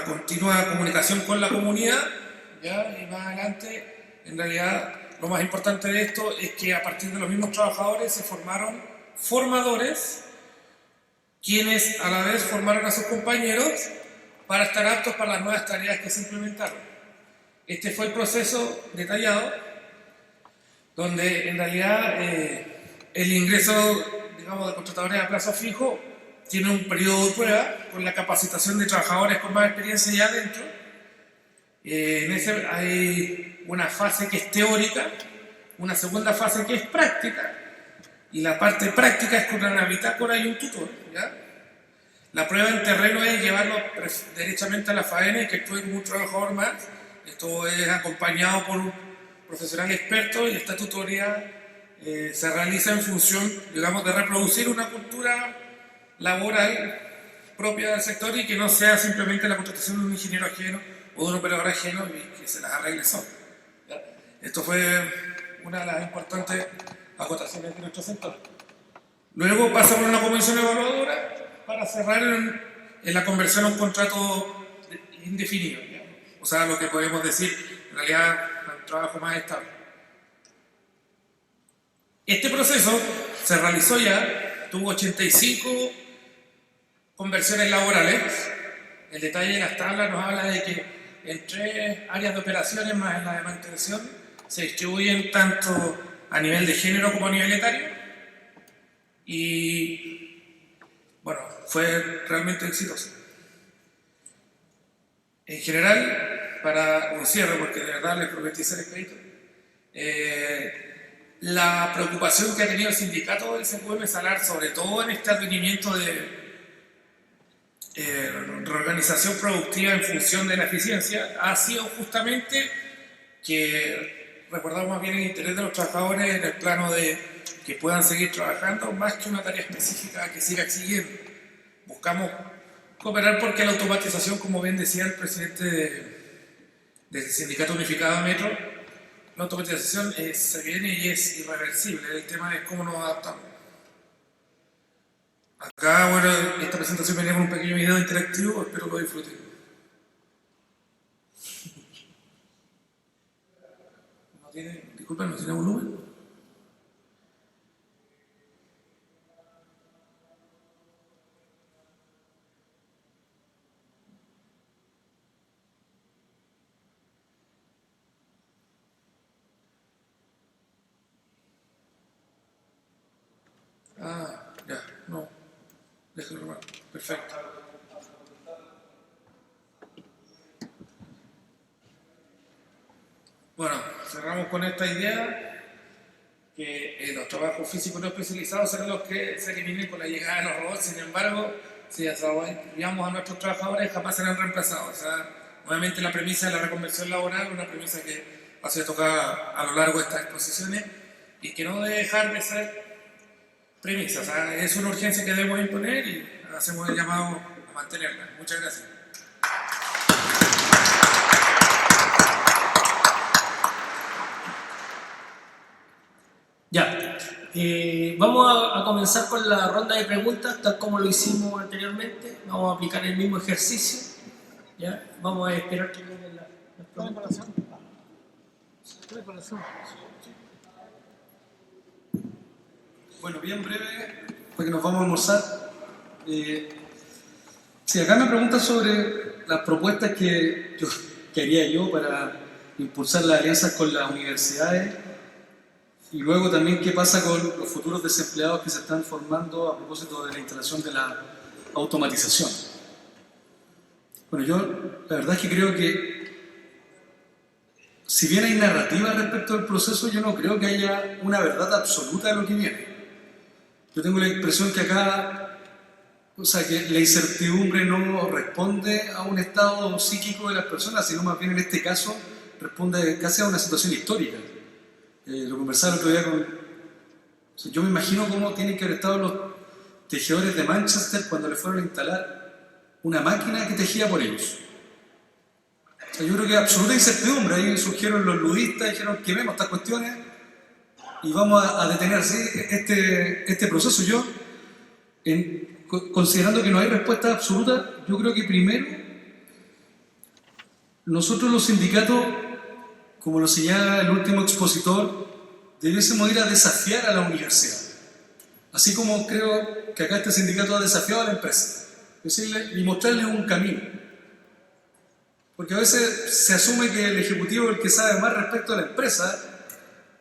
continua comunicación con la comunidad, ¿ya? Y más adelante, en realidad, lo más importante de esto es que a partir de los mismos trabajadores se formaron formadores, quienes a la vez formaron a sus compañeros para estar aptos para las nuevas tareas que se implementaron. Este fue el proceso detallado, donde en realidad el ingreso, digamos, de contratadores a plazo fijo tiene un periodo de prueba con la capacitación de trabajadores con más experiencia ya adentro. En ese hay una fase que es teórica, una segunda fase que es práctica, y la parte práctica es con una bitácora y un tutor, ¿ya? La prueba en terreno es llevarlo derechamente a la faena y que actúe como un trabajador más. Esto es acompañado por un profesional experto y esta tutoría se realiza en función, digamos, de reproducir una cultura laboral propia del sector y que no sea simplemente la contratación de un ingeniero ajeno o de un operador ajeno y que se las arregle solo. ¿Ya? Esto fue una de las importantes acotaciones de nuestro sector. Luego pasa por una comisión evaluadora para cerrar en la conversión a un contrato indefinido, ¿ya? O sea, lo que podemos decir en realidad un trabajo más estable. Este proceso se realizó ya, tuvo 85 conversiones laborales. El detalle de las tablas nos habla de que en 3 áreas de operaciones más en la de mantención se distribuyen tanto a nivel de género como a nivel etario y bueno, fue realmente exitoso. En general, para un cierre, porque de verdad les prometí ser expedito, la preocupación que ha tenido el sindicato del CQM Salar, sobre todo en este advenimiento de reorganización productiva en función de la eficiencia, ha sido justamente que recordamos más bien el interés de los trabajadores en el plano de que puedan seguir trabajando más que una tarea específica que siga exigiendo. Buscamos cooperar porque la automatización, como bien decía el presidente del Sindicato Unificado de Metro, la automatización se viene y es irreversible. El tema es cómo nos adaptamos. Acá, bueno, esta presentación venía con un pequeño video interactivo, espero lo disfruten. Disculpen, ¿no tiene volumen? Ah, ya, no. Déjalo nomás. Perfecto. Bueno, cerramos con esta idea que los trabajos físicos no especializados serán los que se eliminen con la llegada de los robots. Sin embargo, si desarrollamos a nuestros trabajadores, jamás serán reemplazados. O sea, nuevamente la premisa de la reconversión laboral, una premisa que ha sido tocada a lo largo de estas exposiciones y que no debe dejar de ser premisa. O sea, es una urgencia que debemos imponer y hacemos el llamado a mantenerla. Muchas gracias. Ya, vamos a comenzar con la ronda de preguntas, tal como lo hicimos anteriormente. Vamos a aplicar el mismo ejercicio. ¿Ya? Vamos a esperar que lleguen las preguntas. Bueno, bien breve, porque nos vamos a almorzar. Si acá me preguntan sobre las propuestas que haría yo para impulsar las alianzas con las universidades y luego también qué pasa con los futuros desempleados que se están formando a propósito de la instalación de la automatización. Bueno, yo la verdad es que creo que si bien hay narrativa respecto al proceso, yo no creo que haya una verdad absoluta de lo que viene. Yo tengo la impresión que acá, o sea, que la incertidumbre no responde a un estado psíquico de las personas, sino más bien en este caso responde casi a una situación histórica. Lo conversaba el otro día con... O sea, yo me imagino cómo tienen que haber estado los tejedores de Manchester cuando le fueron a instalar una máquina que tejía por ellos. O sea, yo creo que absoluta incertidumbre. Ahí surgieron los ludistas y dijeron, quememos estas cuestiones y vamos a detener así este proceso. Yo, considerando que no hay respuesta absoluta, yo creo que primero nosotros los sindicatos, como lo señala el último expositor, debiésemos ir a desafiar a la universidad. Así como creo que acá este sindicato ha desafiado a la empresa. Decirle y mostrarle un camino. Porque a veces se asume que el ejecutivo es el que sabe más respecto a la empresa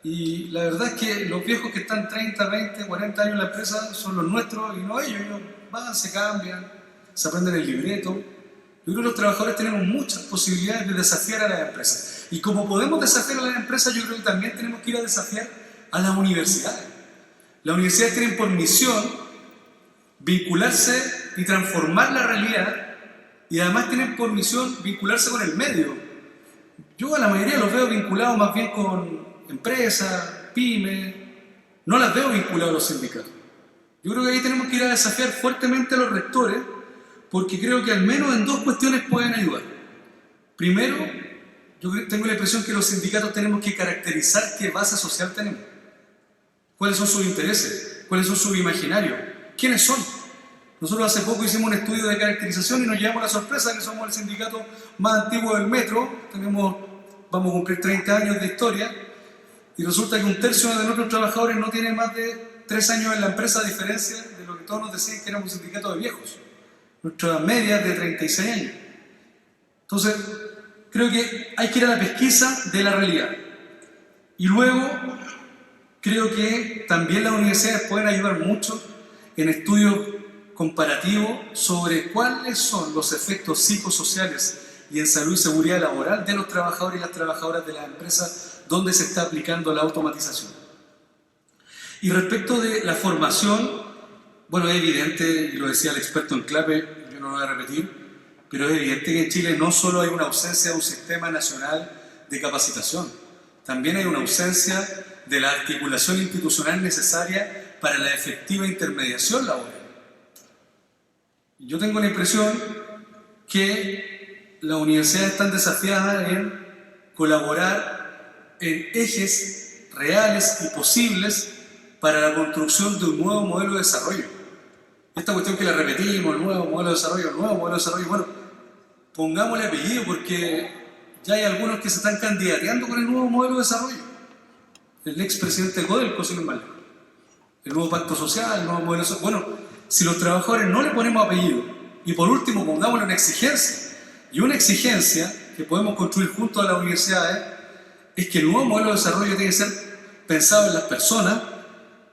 y la verdad es que los viejos que están 30, 20, 40 años en la empresa son los nuestros y no ellos. Ellos van, se cambian, se aprenden el libreto. Yo creo que los trabajadores tenemos muchas posibilidades de desafiar a las empresas. Y como podemos desafiar a las empresas, yo creo que también tenemos que ir a desafiar a las universidades. Las universidades tienen por misión vincularse y transformar la realidad, y además tienen por misión vincularse con el medio. Yo a la mayoría los veo vinculados más bien con empresas, pymes, no las veo vinculados a los sindicatos. Yo creo que ahí tenemos que ir a desafiar fuertemente a los rectores, porque creo que al menos en dos cuestiones pueden ayudar. Primero, yo tengo la impresión que los sindicatos tenemos que caracterizar qué base social tenemos. ¿Cuáles son sus intereses? ¿Cuáles son sus imaginarios? ¿Quiénes son? Nosotros hace poco hicimos un estudio de caracterización y nos llevamos la sorpresa que somos el sindicato más antiguo del metro. Vamos a cumplir 30 años de historia y resulta que un tercio de nuestros trabajadores no tiene más de 3 años en la empresa, a diferencia de lo que todos nos decían que éramos un sindicato de viejos. Nuestra media es de 36 años. Entonces, creo que hay que ir a la pesquisa de la realidad. Y luego, creo que también las universidades pueden ayudar mucho en estudios comparativos sobre cuáles son los efectos psicosociales y en salud y seguridad laboral de los trabajadores y las trabajadoras de las empresas donde se está aplicando la automatización. Y respecto de la formación, bueno, es evidente, y lo decía el experto en CLAPE, yo no lo voy a repetir, pero es evidente que en Chile no solo hay una ausencia de un sistema nacional de capacitación, también hay una ausencia de la articulación institucional necesaria para la efectiva intermediación laboral. Yo tengo la impresión que las universidades están desafiadas en colaborar en ejes reales y posibles para la construcción de un nuevo modelo de desarrollo. Esta cuestión que la repetimos, el nuevo modelo de desarrollo, bueno, pongámosle apellido porque ya hay algunos que se están candidateando con el nuevo modelo de desarrollo. El expresidente de Codelco, sin embargo. El nuevo pacto social, el nuevo modelo de desarrollo. Bueno, si los trabajadores no le ponemos apellido, y por último pongámosle una exigencia, y una exigencia que podemos construir junto a las universidades, es que el nuevo modelo de desarrollo tiene que ser pensado en las personas,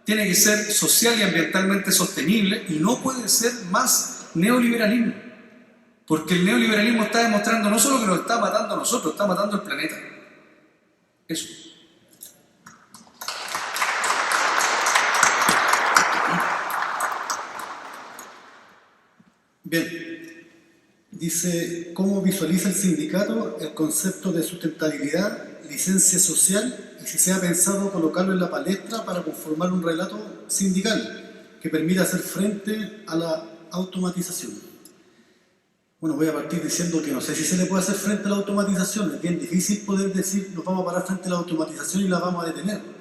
tiene que ser social y ambientalmente sostenible y no puede ser más neoliberalismo. Porque el neoliberalismo está demostrando no solo que nos está matando a nosotros, está matando al planeta. Eso. Bien, dice, ¿cómo visualiza el sindicato el concepto de sustentabilidad, licencia social y si se ha pensado colocarlo en la palestra para conformar un relato sindical que permita hacer frente a la automatización? Bueno, voy a partir diciendo que no sé si se le puede hacer frente a la automatización. Es bien difícil poder decir nos vamos a parar frente a la automatización y la vamos a detener.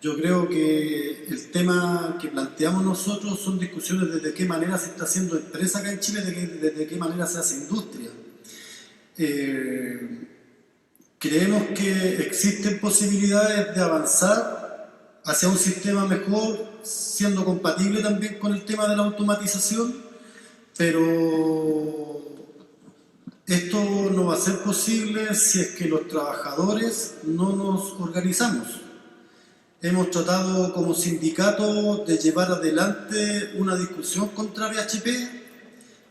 Yo creo que el tema que planteamos nosotros son discusiones de qué manera se está haciendo empresa acá en Chile, de qué manera se hace industria. Creemos que existen posibilidades de avanzar hacia un sistema mejor, siendo compatible también con el tema de la automatización, pero esto no va a ser posible si es que los trabajadores no nos organizamos. Hemos tratado como sindicato de llevar adelante una discusión contra BHP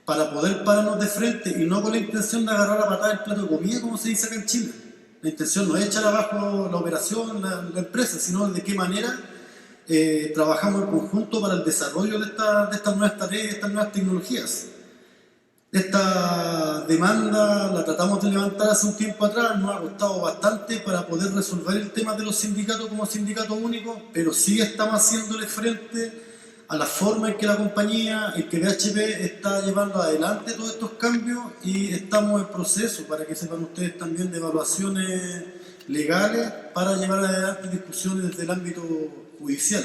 para poder pararnos de frente y no con la intención de agarrar a patada el plato de comida, como se dice acá en Chile. La intención no es echar abajo la operación, la empresa, sino de qué manera trabajamos en conjunto para el desarrollo de estas nuevas tareas, de estas nuevas tecnologías. Esta demanda la tratamos de levantar hace un tiempo atrás, nos ha costado bastante para poder resolver el tema de los sindicatos como sindicato único, pero sí estamos haciéndole frente a la forma en que la compañía, en que BHP está llevando adelante todos estos cambios y estamos en proceso, para que sepan ustedes también, de evaluaciones legales para llevar adelante discusiones desde el ámbito judicial.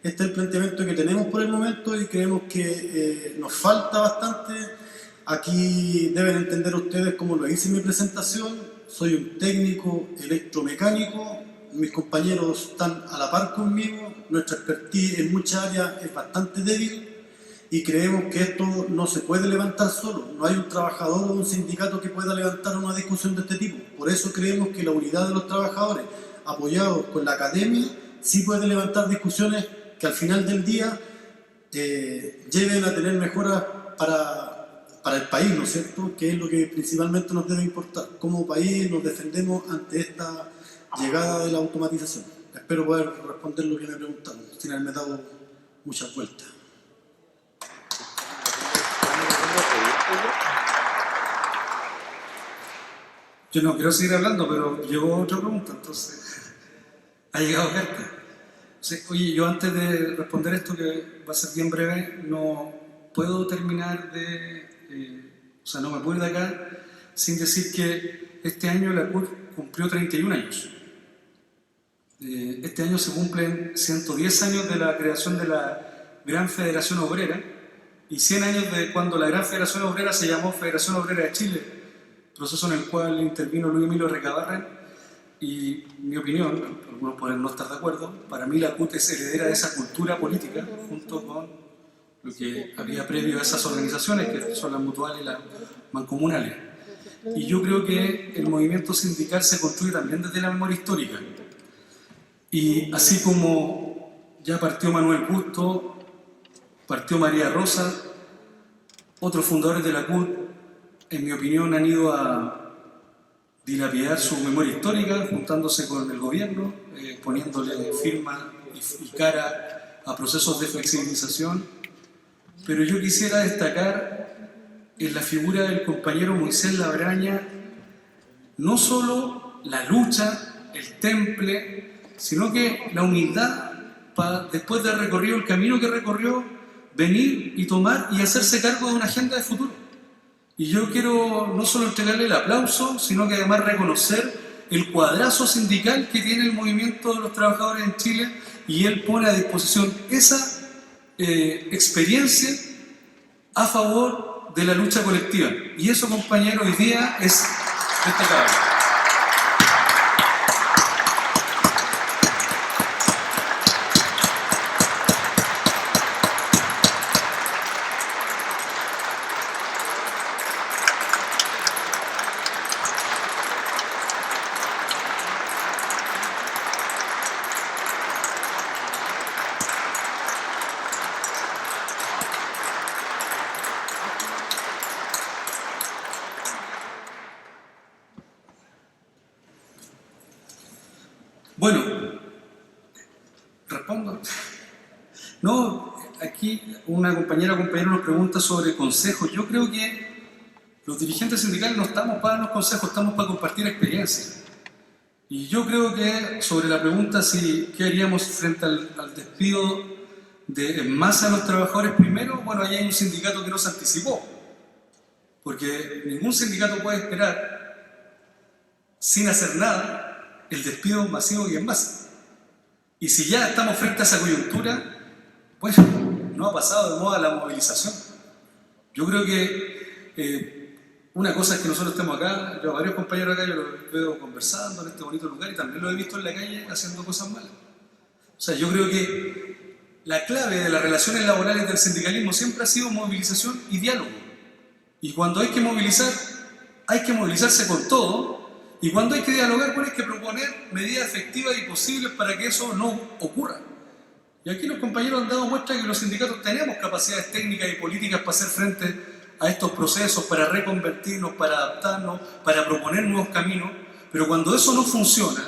Este es el planteamiento que tenemos por el momento y creemos que nos falta bastante. Aquí deben entender ustedes, como lo hice en mi presentación, soy un técnico electromecánico, mis compañeros están a la par conmigo, nuestra expertise en muchas áreas es bastante débil y creemos que esto no se puede levantar solo. No hay un trabajador o un sindicato que pueda levantar una discusión de este tipo. Por eso creemos que la unidad de los trabajadores, apoyados con la academia, sí puede levantar discusiones que al final del día lleven a tener mejoras para el país, ¿no es cierto? Que es lo que principalmente nos debe importar. Como país nos defendemos ante esta llegada de la automatización. Espero poder responder lo que me preguntaron, sin haberme dado muchas vueltas. Yo no quiero seguir hablando, pero llegó otra pregunta, entonces ha llegado carta. Sí, oye, yo antes de responder esto, que va a ser bien breve, no puedo terminar no me puedo ir de acá sin decir que este año la CUT cumplió 31 años. Este año se cumplen 110 años de la creación de la Gran Federación Obrera y 100 años de cuando la Gran Federación Obrera se llamó Federación Obrera de Chile, proceso en el cual intervino Luis Emilio Recabarren. Y mi opinión, algunos pueden no estar de acuerdo, para mí la CUT es heredera de esa cultura política junto con lo que había previo a esas organizaciones que son las mutuales y las mancomunales. Y yo creo que el movimiento sindical se construye también desde la memoria histórica. Y así como ya partió Manuel Busto, partió María Rosa, otros fundadores de la CUT, en mi opinión, han ido a dilapidar su memoria histórica, juntándose con el gobierno, poniéndole firma y cara a procesos de flexibilización. Pero yo quisiera destacar en la figura del compañero Moisés Labraña no solo la lucha, el temple, sino que la humildad para, después de haber recorrido el camino que recorrió, venir y tomar y hacerse cargo de una agenda de futuro. Y yo quiero no solo entregarle el aplauso, sino que además reconocer el cuadrazo sindical que tiene el movimiento de los trabajadores en Chile, y él pone a disposición esa experiencia a favor de la lucha colectiva. Y eso, compañero, hoy día es destacable. Bueno, respondo. No, aquí una compañera o compañero nos pregunta sobre consejos. Yo creo que los dirigentes sindicales no estamos para darnos consejos, estamos para compartir experiencias. Y yo creo que sobre la pregunta si qué haríamos frente al despido en masa de los trabajadores, primero, bueno, ahí hay un sindicato que no se anticipó, porque ningún sindicato puede esperar sin hacer nada el despido masivo y en masa. Y si ya estamos frente a esa coyuntura, pues no ha pasado de moda la movilización. Yo creo que una cosa es que nosotros estemos acá, yo a varios compañeros acá, yo los veo conversando en este bonito lugar y también los he visto en la calle haciendo cosas malas. O sea, yo creo que la clave de las relaciones laborales del sindicalismo siempre ha sido movilización y diálogo. Y cuando hay que movilizarse con todo. Y cuando hay que dialogar, bueno, hay que proponer medidas efectivas y posibles para que eso no ocurra. Y aquí los compañeros han dado muestra que los sindicatos tenemos capacidades técnicas y políticas para hacer frente a estos procesos, para reconvertirnos, para adaptarnos, para proponer nuevos caminos. Pero cuando eso no funciona,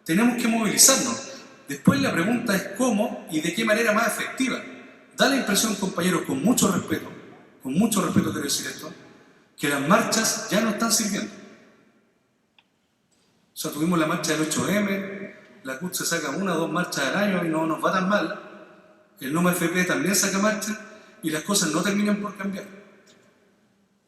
tenemos que movilizarnos. Después la pregunta es cómo y de qué manera más efectiva. Da la impresión, compañeros, con mucho respeto quiero decir esto, que las marchas ya no están sirviendo. O sea, tuvimos la marcha del 8M, la CUT se saca 1 o 2 marchas al año y no nos va tan mal. El NOMA FP también saca marchas y las cosas no terminan por cambiar.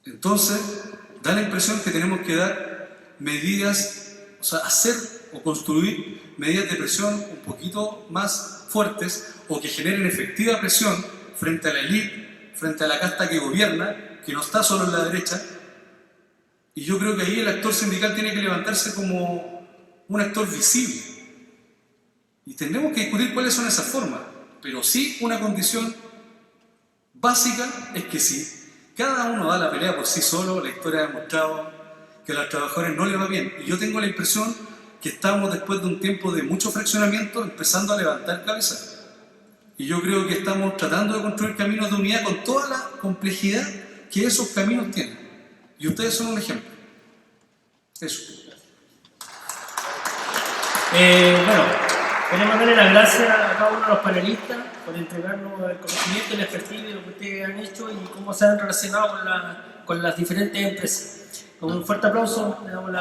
Entonces, da la impresión que tenemos que dar medidas, o sea, hacer o construir medidas de presión un poquito más fuertes o que generen efectiva presión frente a la élite, frente a la casta que gobierna, que no está solo en la derecha. Y yo creo que ahí el actor sindical tiene que levantarse como un actor visible. Y tendremos que discutir cuáles son esas formas. Pero sí, una condición básica es que si cada uno da la pelea por sí solo, la historia ha demostrado que a los trabajadores no les va bien. Y yo tengo la impresión que estamos, después de un tiempo de mucho fraccionamiento, empezando a levantar cabeza. Y yo creo que estamos tratando de construir caminos de unidad con toda la complejidad que esos caminos tienen. Y ustedes son un ejemplo. Eso. Bueno, Queremos darle las gracias a cada uno de los panelistas por entregarnos el conocimiento y la expertise de lo que ustedes han hecho y cómo se han relacionado con las diferentes empresas. Con un fuerte aplauso, le damos la...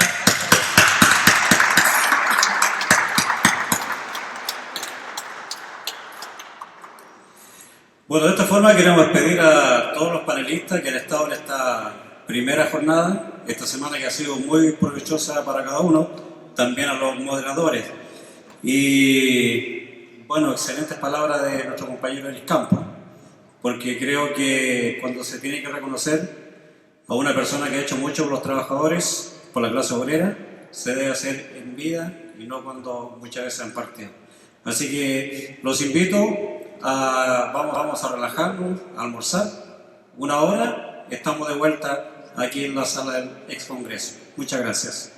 Bueno, de esta forma queremos despedir a todos los panelistas que han estado en esta primera jornada, esta semana que ha sido muy provechosa para cada uno, también a los moderadores. Y bueno, excelentes palabras de nuestro compañero Eris Campos, porque creo que cuando se tiene que reconocer a una persona que ha hecho mucho por los trabajadores, por la clase obrera, se debe hacer en vida y no cuando muchas veces han partido. Así que los invito a vamos a relajarnos, a almorzar. 1 hora, estamos de vuelta aquí en la sala del ex Congreso. Muchas gracias.